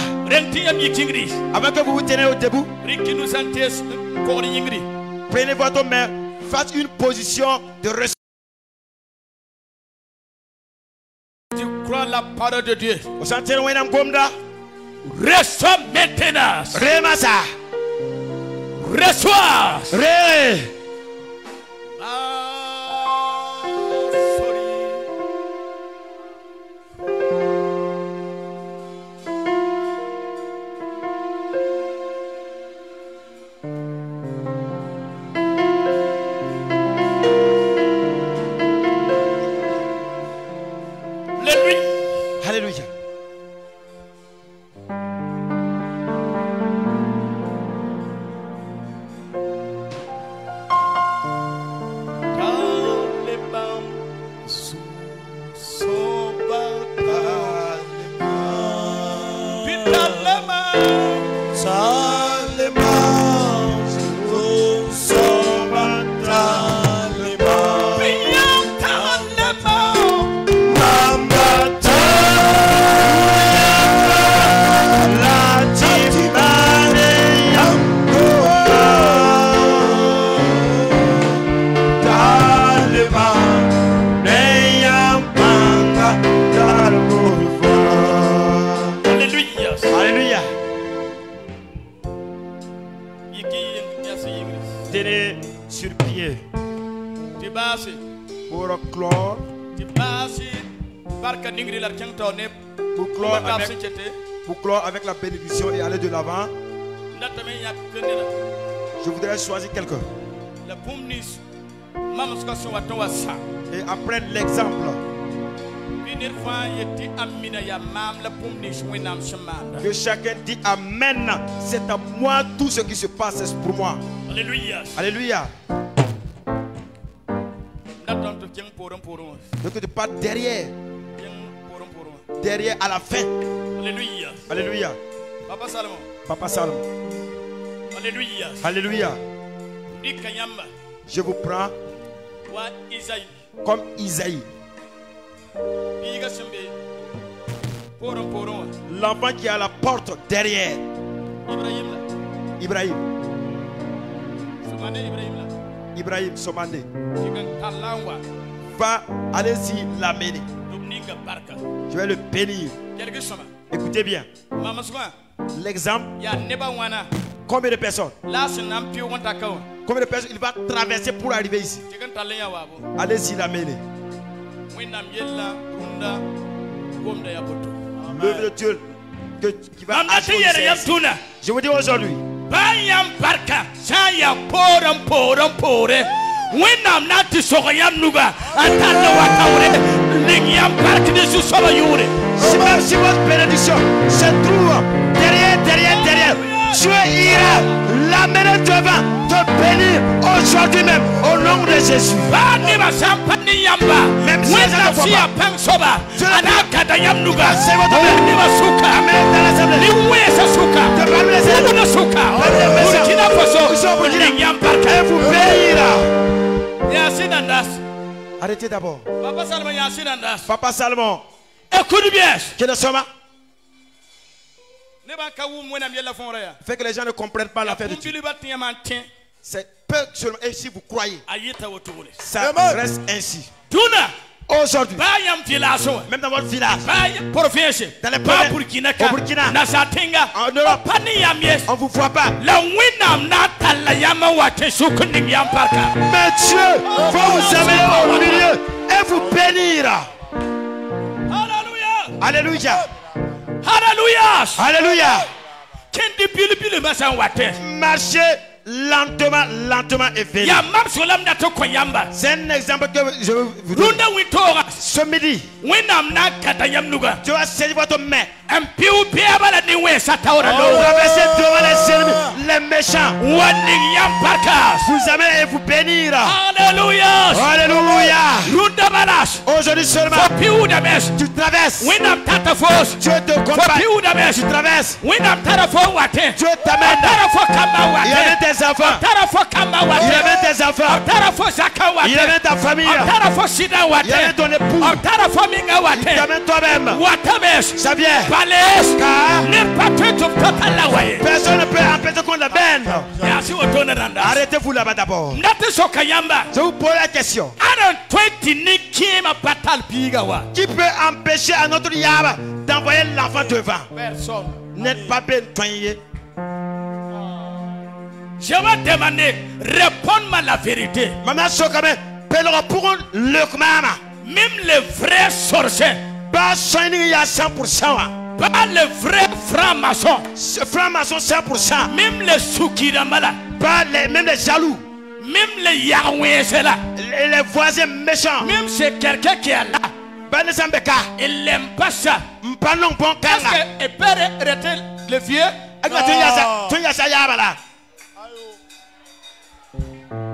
Avant que vous vous teniez au debout, prenez votre main, faites une position de reçu. Tu crois la parole de Dieu. Reçois maintenant. Reçois. Alléluia. Tenez sur pied pour clore, pour clore avec la bénédiction et aller de l'avant. Je voudrais choisir quelqu'un et apprendre l'exemple. Que chacun dit Amen. C'est à moi tout ce qui se passe, c'est pour moi. Alléluia. Alléluia. Donc tu parles derrière. Derrière à la fin. Alléluia. Alléluia. Papa Salomon. Papa Salomon. Alléluia. Alléluia. Je vous prends comme Isaïe. L'enfant qui est à la porte derrière. Ibrahim. Ibrahim Somane. Va, allez-y l'amener. Je vais le bénir. Écoutez bien. L'exemple. Combien de personnes? Combien de personnes il va traverser pour arriver ici? Allez-y l'amener. L'œuvre de Dieu qui va agir. Je vous dis aujourd'hui. Si votre bénédiction se trouve derrière, Dieu ira l'amener devant te bénir aujourd'hui même au nom de Jésus. Même si arrêtez d'abord. Papa Salomon. Écoute bien. Fait que les gens ne comprennent pas l'affaire de Dieu. C'est peu seulement. Et si vous croyez, ça reste ainsi. Aujourd'hui, même dans votre village, dans les provinces, au Burkina, en Europe, on ne vous voit pas. Mais Dieu va vous amener au milieu et vous bénir. Alléluia. Alléluia. Alléluia. Marchez lentement et venez. C'est un exemple que je vous donne. Ce midi, tu vas saisir votre main. Traversez devant les ennemis, les méchants. Vous amenez et vous bénir. Alléluia. Alléluia. Aujourd'hui seulement, tu traverses. Dieu te compagne. Tu traverses. Dieu t'amène. Il amène tes enfants. Il amène tes enfants. Il amène ta famille. Il amène ton époux. Il t'amène toi-même. Ça vient. Car personne ne peut empêcher qu'on l'amène. Arrêtez-vous là-bas d'abord. Je vous pose la question. Qui peut empêcher à notre Yaba d'envoyer l'enfant devant? Personne. N'êtes pas bien soigné. Je vais demander, réponds-moi la vérité. Même les vrais sorciers, pas 100%. pas les vrais francs-maçons, francs-maçons 100%. même les soukidamala, pas même les jaloux, même les Yahweh, c'est là, les voisins méchants, même c'est quelqu'un qui est là, il n'aime pas ça. Est-ce qu'il peut arrêter le vieux?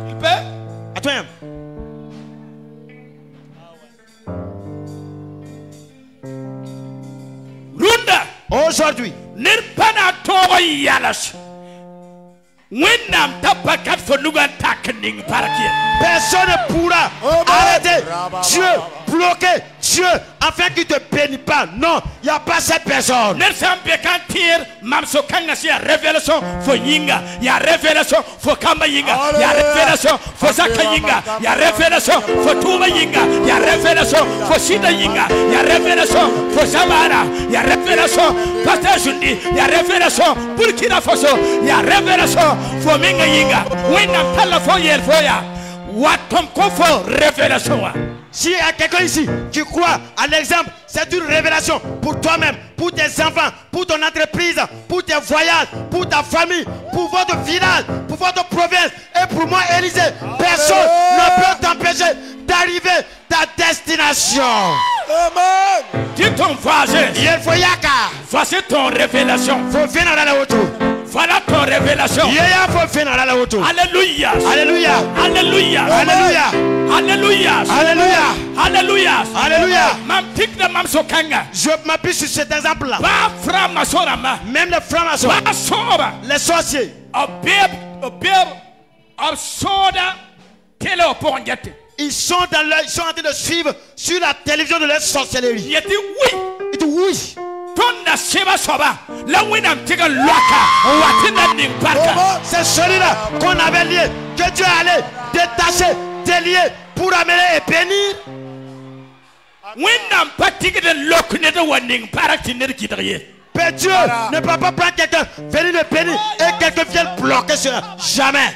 Il peut? Attends. Aujourd'hui, personne ne pourra arrêter Dieu, bloquer Dieu afin qu'il ne te bénisse pas. Non, il n'y a pas cette personne. Il y a révélation pour Yinga, il y a révélation pour Kamba Yinga, il y a révélation pour Zaka Yinga, il y a révélation pour Touba Yinga, il y a révélation pour Sida Yinga, il y a révélation pour Samara, il y a révélation pour Tajundi, il y a révélation pour Burkina Faso, il y a révélation pour Minga Yinga. Oui, n'a pas la foi, il faut ya. Watom confort révélation. Si il y a quelqu'un ici qui croit à l'exemple, c'est une révélation pour toi-même, pour tes enfants, pour ton entreprise, pour tes voyages, pour ta famille, pour votre village, pour votre province et pour moi, Élisée. Personne ne peut t'empêcher d'arriver à ta destination. Amen. Dis ton voisin. Il faut yaka. Voici ton révélation. Faut venir dans la auto. Voilà ton révélation. Alléluia. Alléluia. Alléluia. Alléluia. Alléluia. Alléluia. Alléluia. Alléluia. Alléluia. Je m'appuie sur cet exemple-là. Même les francs-maçons, les sorciers, ils sont en train de suivre sur la télévision de leur sorcellerie. Il dit oui. Il dit oui. C'est celui-là qu'on avait lié, que Dieu allait détacher, délier pour amener et bénir. Mais Dieu ne peut pas prendre quelqu'un, venir le bénir et quelqu'un vient bloquer cela. Jamais.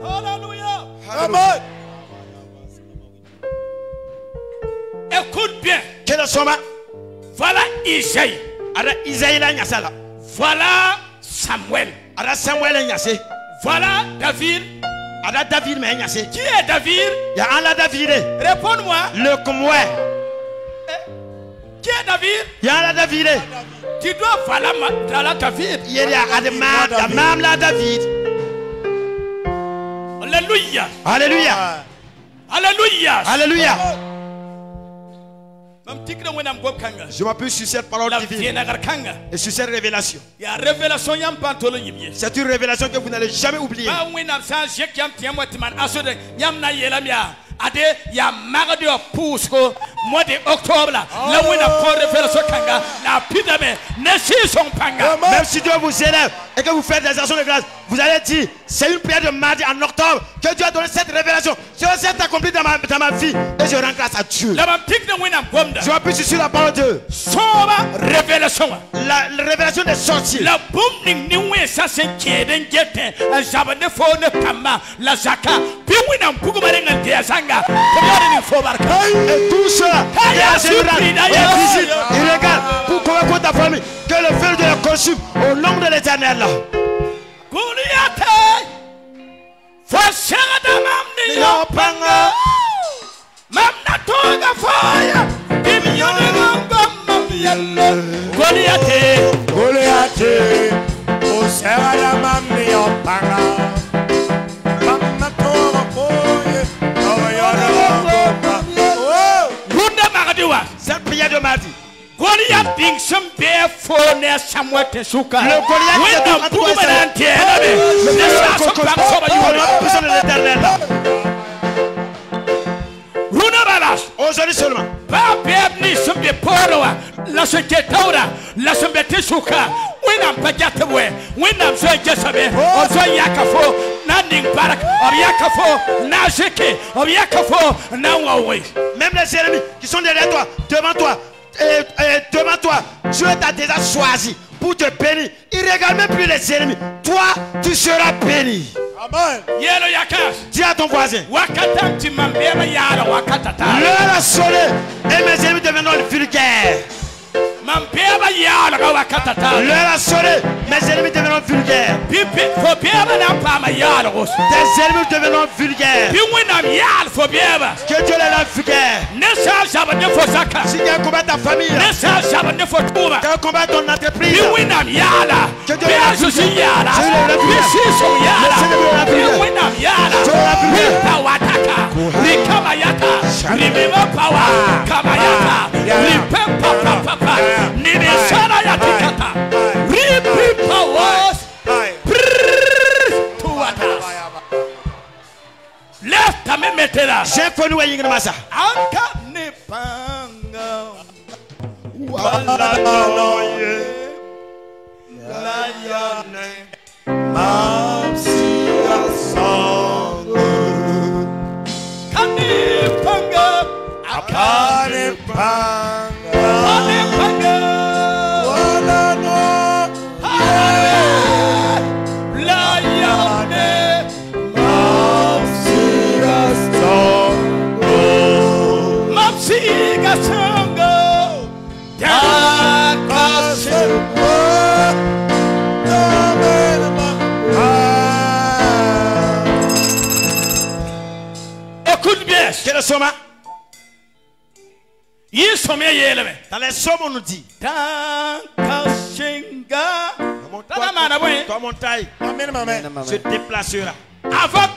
Alléluia. Amen. Écoute bien. Quel est son nom? Voilà Isaïe. Voilà Samuel. Voilà David. Qui est David? Réponds-moi. Le Comoué. Qui est David? Tu dois voilà David. Il y a David. Alléluia. Alléluia. Alléluia. Alléluia. Je m'appuie sur cette parole divine et sur cette révélation. C'est une révélation que vous n'allez jamais oublier. Il y a mardi au Pousco, mois d'octobre là, là où il a pas révélation kanga, la pidame, nesi son panga. Même si Dieu vous élève et que vous faites des actions de grâce, vous allez dire, c'est une prière de mardi en octobre que Dieu a donné cette révélation. C'est accompli dans ma vie et je rends grâce à Dieu. Je m'appuie sur la parole de Dieu. Révélation. La révélation des sorciers. La bombing niwe ça c'est qui est d'inquiété. J'avais phone kama la zaka. Puis oui n'en pouvons pas rien dire sanga. Et tout cela, il regarde pour convaincre ta famille que le feu de la consume au nom de l'Éternel. Goliath, Fashada mamni yopanga, mamna toga fire, bimyone ngamba yelle. Goliath, Fashada mamni yopanga, mamna toga fire, Runda Magadiwa, cette prière de mardi. Goliath being some bear for near somewhere to Suka. Le Goliath aujourd'hui seulement. Babni some be poroa, la seketaura, la sembete Suka. When I'm Pajatawe, when I'm so Jesabe, or so Yakafo, Nanding Barak, or Yakafo, Nazeke, or Yakafo, now always. Même les ennemis qui sont derrière toi, devant toi. Devant toi, Dieu t'a déjà choisi pour te bénir. Il ne regarde même plus les ennemis. Toi, tu seras béni. Amen. Dis à ton voisin. L'heure a sonné et mes ennemis deviendront vulgaires. L'heure a sonné, mes ennemis deviendront vulgaires. Tes ennemis deviendront vulgaires. Que Dieu les rende vulgaires. Si tu combat ta famille, tu combat ton entreprise, que Dieu les rende vulgaires. J'ai connu un yingre massa. Écoute bien. Quel est le somme? Dans les sommes, on nous dit Toi, mon taille, se déplacera. Avant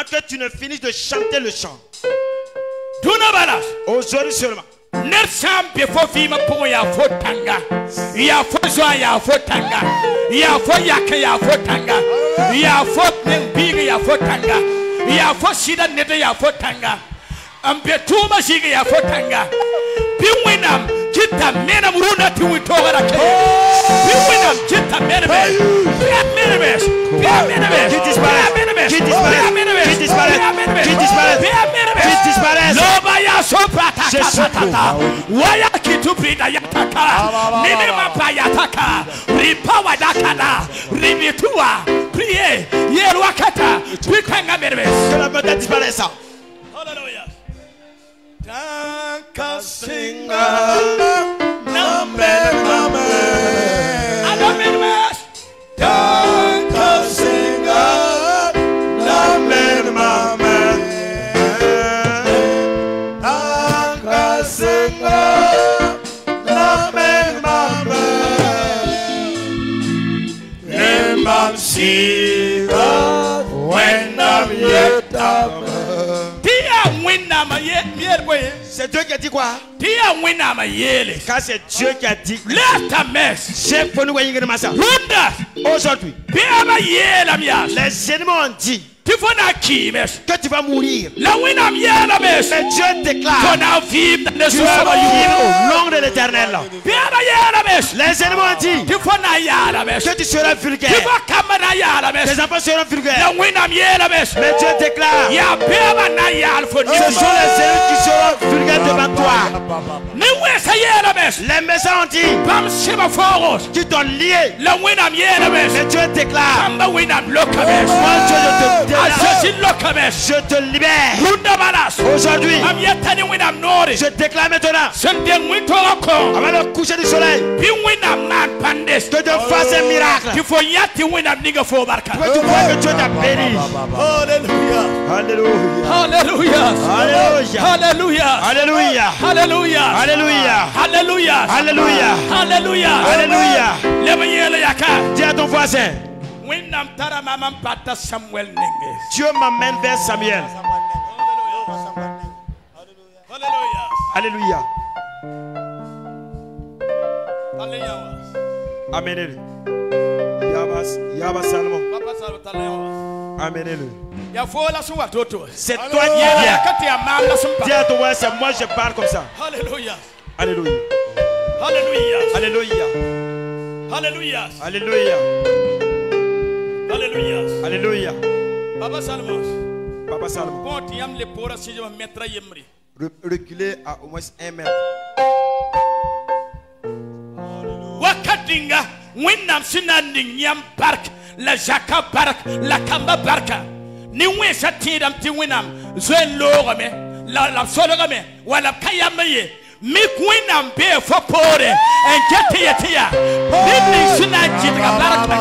que tu ne finisses de chanter le chant. Aujourd'hui seulement. Nersam before Fima Poya Fotanga. Ya Fosa ya Fotanga. Ya Foyaka ya Fotanga. Ya Fot Big ya Fotanga. Ya Fosida Neta ya Fotanga. Betuma Siga ya Fotanga. Pinwinam, Kita Mena Muruna Tiwitora. Pinwinam, Kita Menames. Menames. Menames. Qui disparaît. Qui disparaît. Qui disparaît. Qui disparaît. Qui disparaît. Lobaya Sopata. Waya Kitupida Yataka. Ninema Payataka. Ripawa Dakana. Ribitua. Priez. Yeruakata. Pitanga Menames. Que la bataille disparaisse. Hallelujah. Tanka singa namen namen Adamen Tanka singa namen namen Tanka singa namen namen Nembam siga when I'm yet c'est Dieu qui a dit quoi? Quand c'est Dieu qui a dit aujourd'hui, les ennemis ont dit que tu vas mourir. Mais Dieu déclare tu vas vivre au long de l'éternel. Les ennemis ont dit que tu seras vulgaire. Tes enfants seront vulgaires. Mais Dieu déclare ce sont les ennemis qui seront vulgaires devant toi. Les méchants ont dit qui t'ont lié. Mais Dieu déclare moi je te libère. Aujourd'hui, je déclare maintenant avant le coucher du soleil que Dieu fasse un miracle. Que tu vois que Dieu t'a béni. Alléluia. Alléluia. Alléluia. Alléluia. Alléluia. Alléluia. Alléluia. Alléluia. Alléluia. Alléluia. Alléluia. Alléluia. Dis à ton voisin, Dieu m'amène vers Samuel. Alléluia. Amenez-le. Yaba Salomon. Amenez-le. C'est toi qui viens. Dis à ton voisin, c'est moi je parle comme ça. Alléluia. Alléluia. Alléluia. Alléluia. Alléluia. Alléluia. Alléluia. Alléluia. Papa Salomon. Papa Salomon. Reculez à au moins 1 mètre. Wakatinga, Winam Sinanding Yam Park, la Jaka Park, la Kamba Barka. Ni Wesa Tidam Tiwinam, Zen Lorame, la Sologame, Walla Kayamaye. Make Winam bear for Pore and get here. Nini Sinajika Baraka,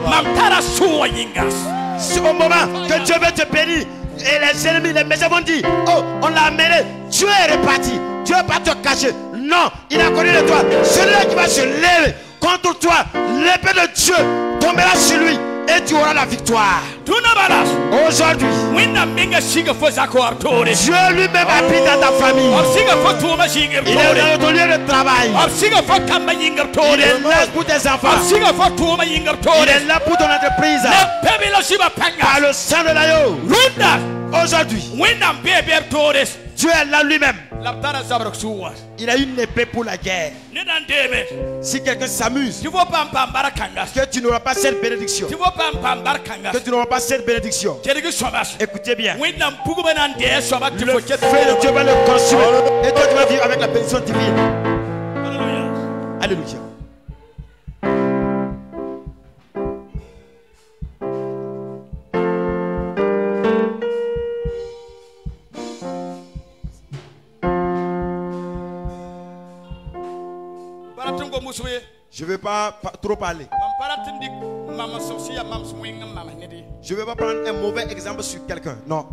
Mamtara Suayingas. C'est au moment que Dieu veut te bénir. Et les ennemis, les méchants vont dire, oh, on l'a amené, Dieu est reparti, Dieu va pas te cacher. Non, il a connu de toi. Celui-là qui va se lever contre toi, l'épée de Dieu tombera sur lui et tu auras la victoire. Aujourd'hui, Dieu lui-même habite dans ta famille. Il est dans ton lieu de travail. Il est là pour tes enfants. Il est là pour ton entreprise. Par le sang de l'agneau. Aujourd'hui, Dieu est là lui-même. Il a une épée pour la guerre. Si quelqu'un s'amuse, que tu n'auras pas cette bénédiction. Que tu n'auras pas cette bénédiction. Écoutez bien. Le feu de Dieu va le consumer. Et toi tu vas vivre avec la bénédiction divine. Alléluia. Je ne veux pas trop parler. Je ne veux pas prendre un mauvais exemple sur quelqu'un. Non.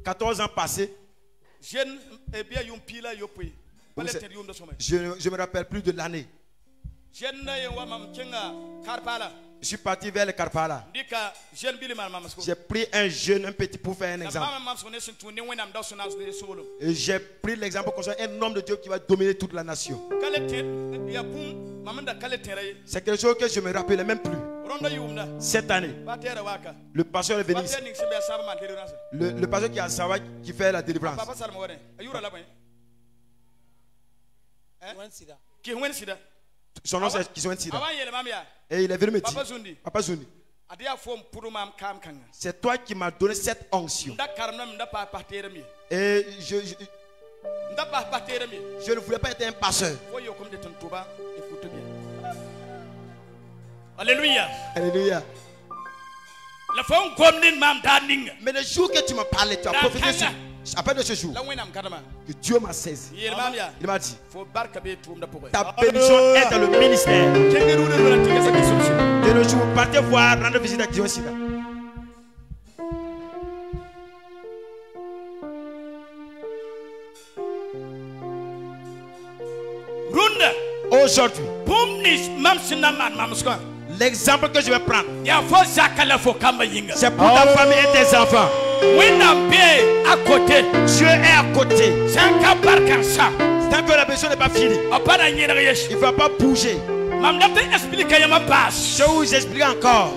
14 ans passés. Je ne me rappelle plus de l'année. Je suis parti vers le Karpala. J'ai pris un jeune, un petit pour faire un exemple. Et j'ai pris l'exemple concernant un homme de Dieu qui va dominer toute la nation. C'est quelque chose que je ne me rappelais même plus. Cette année, le pasteur est venu ici. Le pasteur qui est à Sawa qui fait la délivrance. Son nom c'est Kiswen Sida. Et il est venu me dire, Papa Zundi, c'est toi qui m'as donné cette onction. Et je ne voulais pas être un pasteur. Alléluia. Alléluia. Mais le jour que tu m'as parlé, tu as prophétisé sur. Après de ce jour, que Dieu m'a saisi. Il m'a dit, ta bénédiction est dans le ministère. De nos jours, partez voir, rendre visite à Kiswen Sida. Aujourd'hui, l'exemple que je vais prendre, c'est pour ta famille et tes enfants. Dieu est à côté. Tant que la personne n'est pas finie, il ne va pas bouger. Je vous explique encore.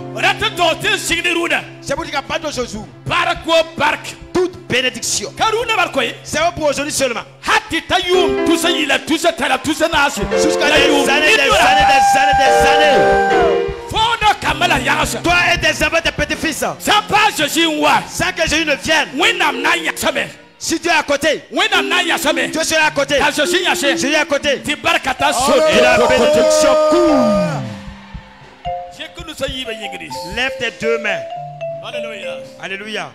C'est pour dire qu'à partir d'aujourd'hui, toute bénédiction, c'est pour aujourd'hui seulement. Jusqu'à des années, des années. Toi et tes enfants, tes petits-fils, sans que Jésus ne vienne. Si Dieu est à côté, Dieu sera à côté. Jésus est à côté. Et la bénédiction court. Lève tes deux mains. Alléluia. Alléluia.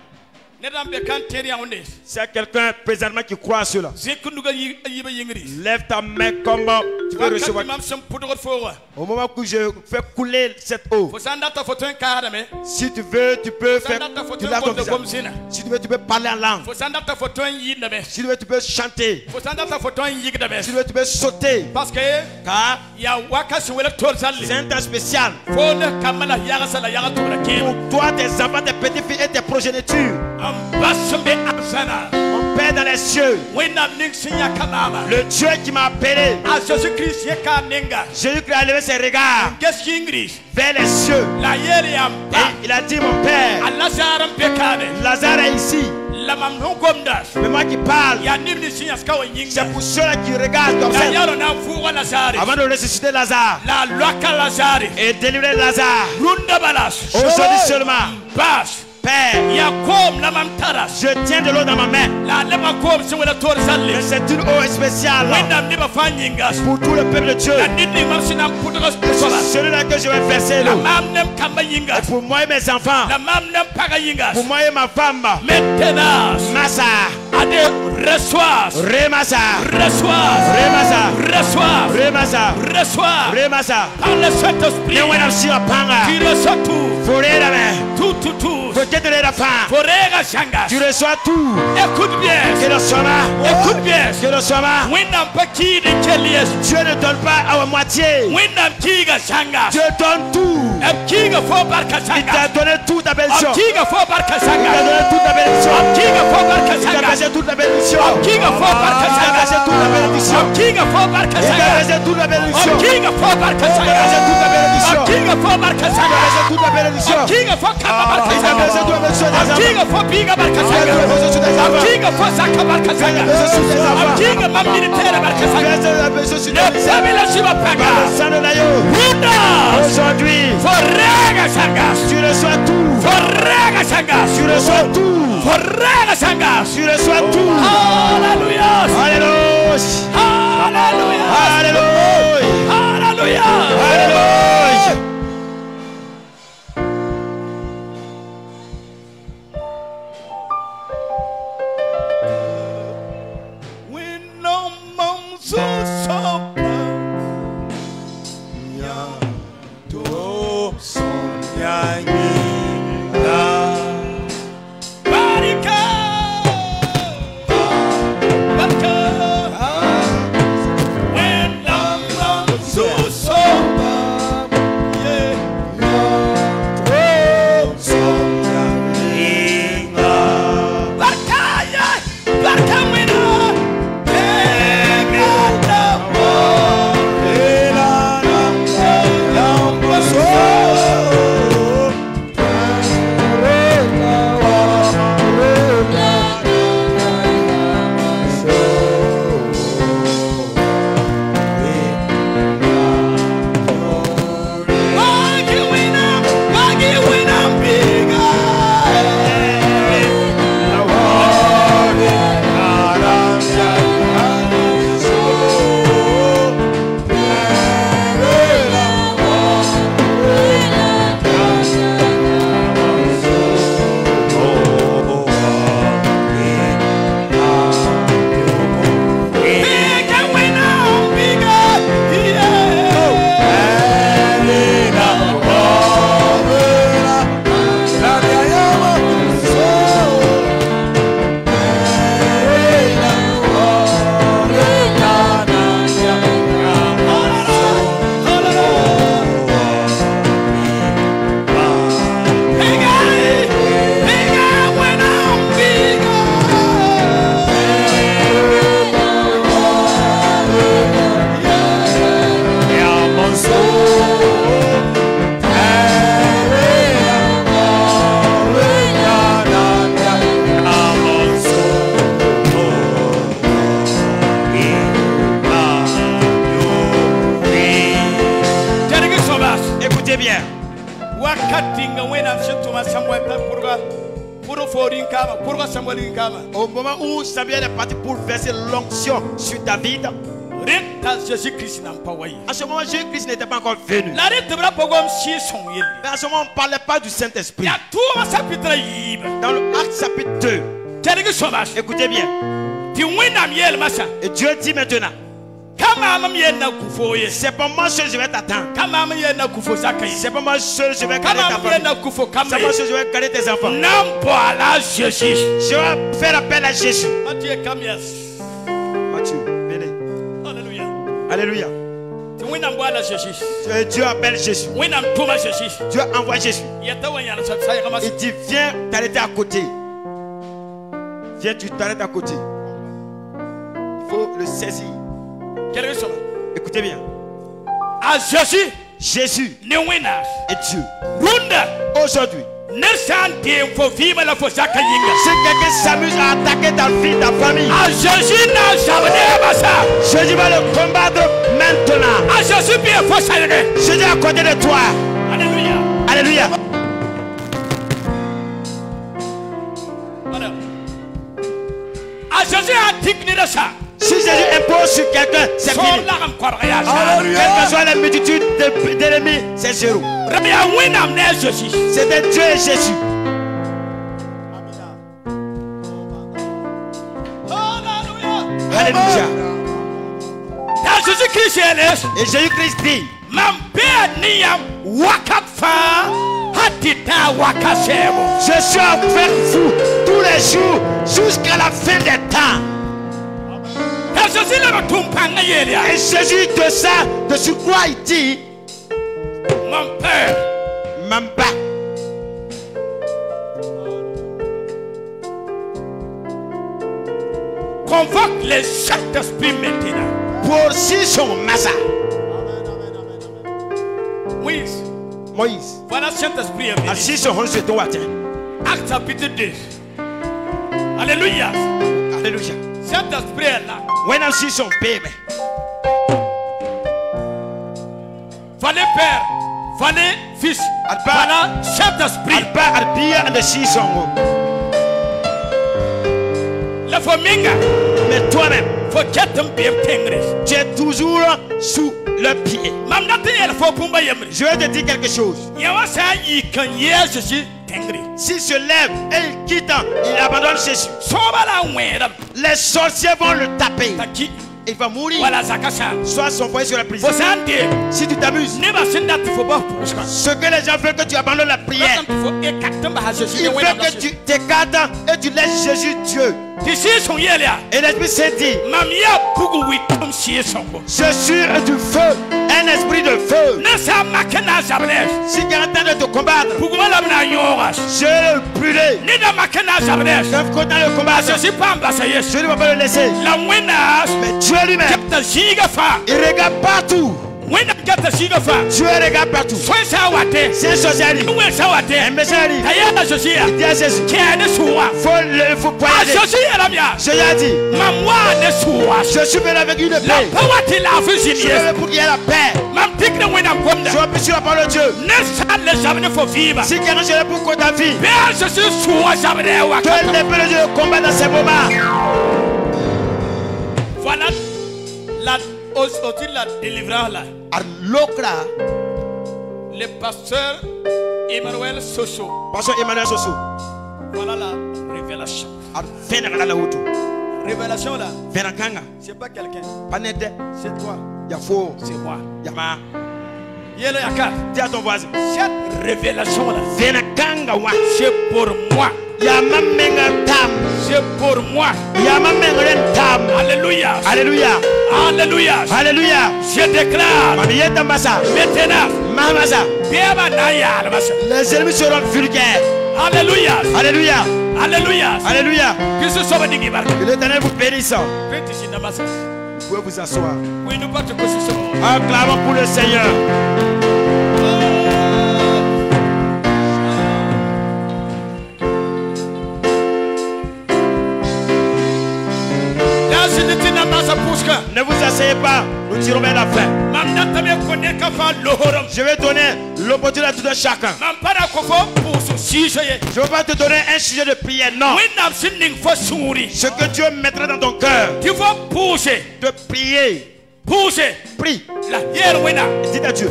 C'est quelqu'un présentement qui croit à cela. Lève ta main comme tu veux recevoir. Au moment où je fais couler cette eau, si tu veux, tu peux faire. Tu l'as comme ça. Si tu veux, tu peux parler en langue. Si tu veux, tu peux chanter. Si tu veux, tu peux sauter. Car c'est un temps spécial pour toi, tes enfants, tes petits-filles et tes progénitures. Mon Père dans les cieux, le Dieu qui m'a appelé, Jésus-Christ a levé ses regards vers les cieux et il a dit, mon Père, Lazare est ici. Mais moi qui parle, c'est pour ceux qui regardent comme ça avant de ressusciter Lazare et délivrer Lazare. Aujourd'hui seulement, Père, je tiens de l'eau dans ma main. Mais c'est une eau spéciale pour tout le peuple de Dieu. Celui-là que je vais verser l'eau. Et pour moi et mes enfants. Pour moi et ma femme. Massa. Reçois. Remassa. Remassa. Remassa. Par le Saint-Esprit, tu reçois tout. Tu reçois tout. Écoute bien. Écoute bien. Dieu ne donne pas à moitié. Dieu donne tout. Il t'a donné toute ta bénédiction. Il t'a donné toute ta bénédiction. Il t'a versé toute la bénédiction. Il t'a versé toute la bénédiction. Il t'a versé toute la bénédiction. Il t'a versé toute la bénédiction. Il t'a versé toute la bénédiction. Il t'a versé toute la bénédiction. Aujourd'hui, tu reçois tout. Tu reçois tout. Tu reçois tout. Alléluia. Alléluia. Alléluia. Alléluia. Au moment où Samuel est parti pour verser l'onction sur David, à ce moment Jésus-Christ n'était pas encore venu. Mais à ce moment on ne parlait pas du Saint-Esprit. Dans le Acte chapitre 2, écoutez bien. Et Dieu dit maintenant, c'est pas moi seul je vais t'attendre. C'est pas moi seul je vais garder ta famille. C'est pas moi seul je vais garder tes enfants. Je vais faire appel à Jésus. Matthieu, venez. Alléluia. Dieu appelle Jésus. Dieu envoie Jésus. Il dit viens t'arrêter à côté. Viens, tu t'arrêtes à côté. Il faut le saisir. Écoutez bien. Jésus et Dieu. Aujourd'hui, si quelqu'un s'amuse à attaquer ta vie, ta famille, Jésus va le combattre maintenant. Jésus est à côté de toi. Alléluia. Alléluia. Si Jésus impose sur quelqu'un, c'est fini. Quelle que soit la multitude d'ennemis, c'est zéro. C'était Dieu et Jésus. Alléluia. Et Jésus-Christ dit, je suis avec vous tous les jours jusqu'à la fin des temps. Et Jésus de ça, de ce quoi il dit, mon père m'embat. Convoque les Saint-Esprit maintenant. Pour si son massa. Moïse. Voilà Saint-Esprit. Assis sur ce toit. Acte chapitre 2. Alléluia. Alléluia. Saint-Esprit est là. When I see son baby. Fallait père, fallait fils. Voilà Saint-Esprit. La famille. Mais toi-même, faut que tu es toujours sous le pied. Je vais te dire quelque chose. S'il se lève et il quitte, il abandonne Jésus. Les sorciers vont le taper. Il va mourir. Soit son foyer sur la prison. Si tu t'amuses, ce que les gens veulent que tu abandonnes la prière, ils veulent que tu t'écartes et tu laisses Jésus Dieu. Et l'Esprit Saint dit, je suis du feu, un esprit de feu. Si quelqu'un tente de te combattre, je vais le brûler. Quand tu le combattre, je ne vais pas le laisser. Mais Dieu lui-même, il regarde partout. Dieu regarde partout. C'est un socialiste. Un méchant il dit à Jésus, faut poignarder. Jésus a dit, je suis venu avec une paix. Je suis venu pour qu'il y ait la paix. Je appuie sur la parole de Dieu. Si quelqu'un est pour que ta vie, que l'épée de Dieu combat dans ces moments. Voilà la délivrance là. Le pasteur Emmanuel Soso. Pasteur Emmanuel Soso. Voilà la révélation. Révélation là. C'est pas quelqu'un. C'est toi. C'est moi. Dis à ton voisin. Cette révélation là. C'est pour moi. C'est pour moi. Alléluia. Alléluia. Alléluia. Alléluia. Je déclare maintenant. Les ennemis seront vulgaires. Alléluia. Alléluia. Alléluia. Alléluia. Que Que l'Éternel vous bénisse. Vous pouvez vous asseoir. Acclamons pour le Seigneur. Ne vous asseyez pas, nous tirons vers la fin. Je vais donner l'opportunité à tout un chacun. Je ne veux pas te donner un sujet de prière, non. Ce que Dieu mettra dans ton cœur, de prier. Prie. Dites à Dieu.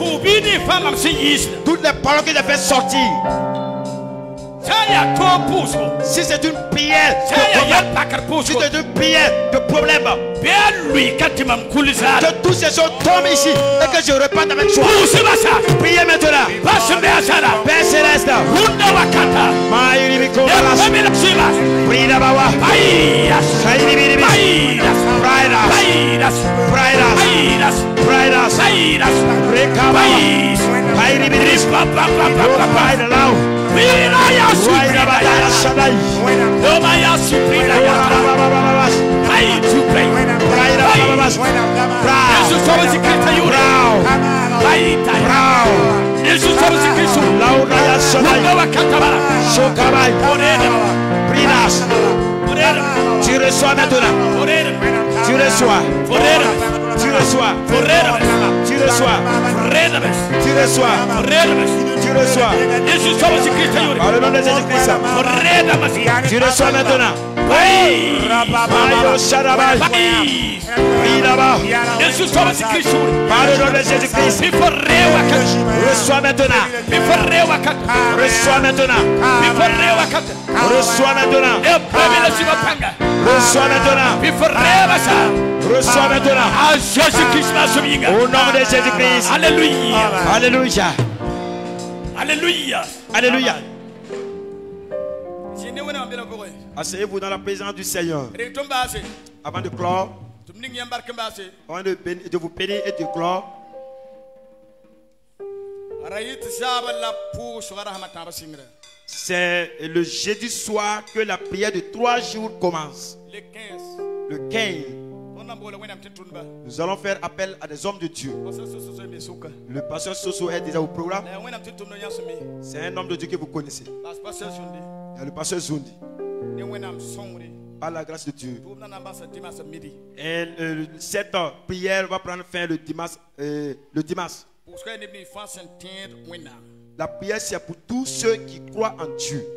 Toutes les paroles que j'ai fait sortir. Si c'est une prière de problème, si c'est une prière de problème, que tous ces choses tombent ici et que je reparte avec joie. Priez maintenant. Père Céleste. Prie d'abord. Tu reçois maintenant. Tu reçois. Tu reçois. Tu reçois. Tu reçois. Tu reçois. Par le nom de Jésus-Christ. Tu reçois maintenant. Prie là-bas. Par le nom de Jésus-Christ. Reçois maintenant. Reçois maintenant. Reçois maintenant. Reçois maintenant. Reçois maintenant. Au nom de Jésus-Christ. Alléluia. Alléluia. Alléluia. Alléluia. Asseyez-vous dans la présence du Seigneur. Avant de clore, avant de vous bénir et de clore, c'est le jeudi soir que la prière de 3 jours commence. Le 15. Nous allons faire appel à des hommes de Dieu. Le pasteur Soso est déjà au programme. C'est un homme de Dieu que vous connaissez. Le pasteur Zundi. Par la grâce de Dieu. Et cette prière va prendre fin le dimanche. La prière, c'est pour tous ceux qui croient en Dieu.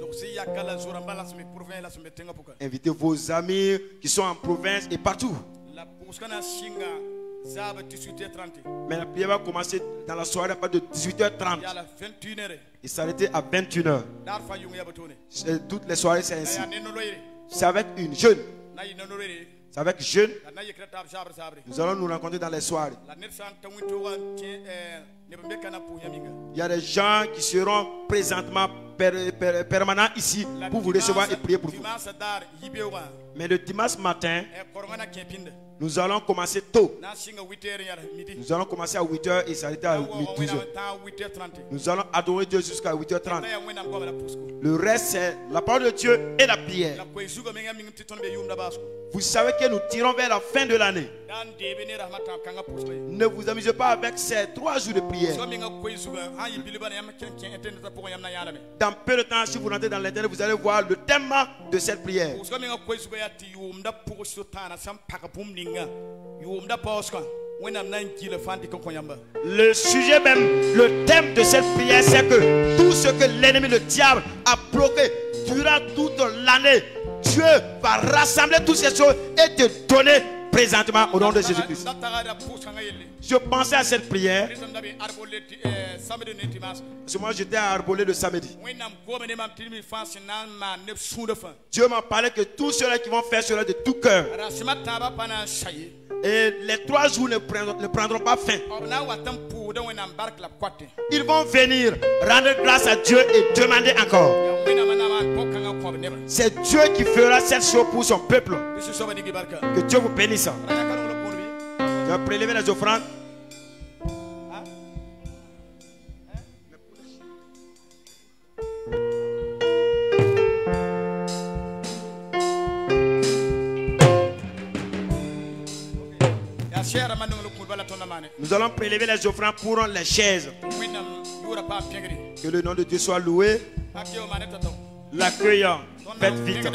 Invitez vos amis qui sont en province et partout. Mais la prière va commencer dans la soirée à partir de 18h30 et s'arrêter à 21h. Toutes les soirées, c'est ainsi. C'est avec une jeune. C'est avec jeune. Nous allons nous rencontrer dans les soirées. Il y a des gens qui seront présentement permanents ici pour vous recevoir et prier pour vous. Mais le dimanche matin, nous allons commencer tôt. Nous allons commencer à 8h et s'arrêter à 12h. Nous allons adorer Dieu jusqu'à 8h30. Le reste, c'est la parole de Dieu et la prière. Vous savez que nous tirons vers la fin de l'année. Ne vous amusez pas avec ces 3 jours de prière. Dans peu de temps, si vous rentrez dans l'internet, vous allez voir le thème de cette prière. Le sujet même, le thème de cette prière, c'est que tout ce que l'ennemi, le diable, a bloqué durant toute l'année, Dieu va rassembler toutes ces choses et te donner présentement au nom de Jésus-Christ. Je pensais à cette prière. Parce que moi j'étais à Arbolé le samedi. Dieu m'a parlé que tous ceux-là qui vont faire cela de tout cœur. Et les 3 jours ne prendront pas fin. Ils vont venir rendre grâce à Dieu et demander encore. C'est Dieu qui fera cette chose pour son peuple. Que Dieu vous bénisse. Tu vas prélever les offrandes. Nous allons prélever les offrandes pour les chaises. Que le nom de Dieu soit loué. L'accueillant, faites vite.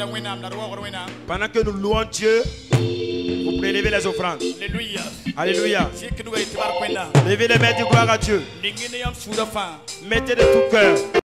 Pendant que nous louons Dieu, vous prélever les offrandes. Alléluia. Alléluia. Levez les mains du gloire à Dieu. Mettez de tout cœur.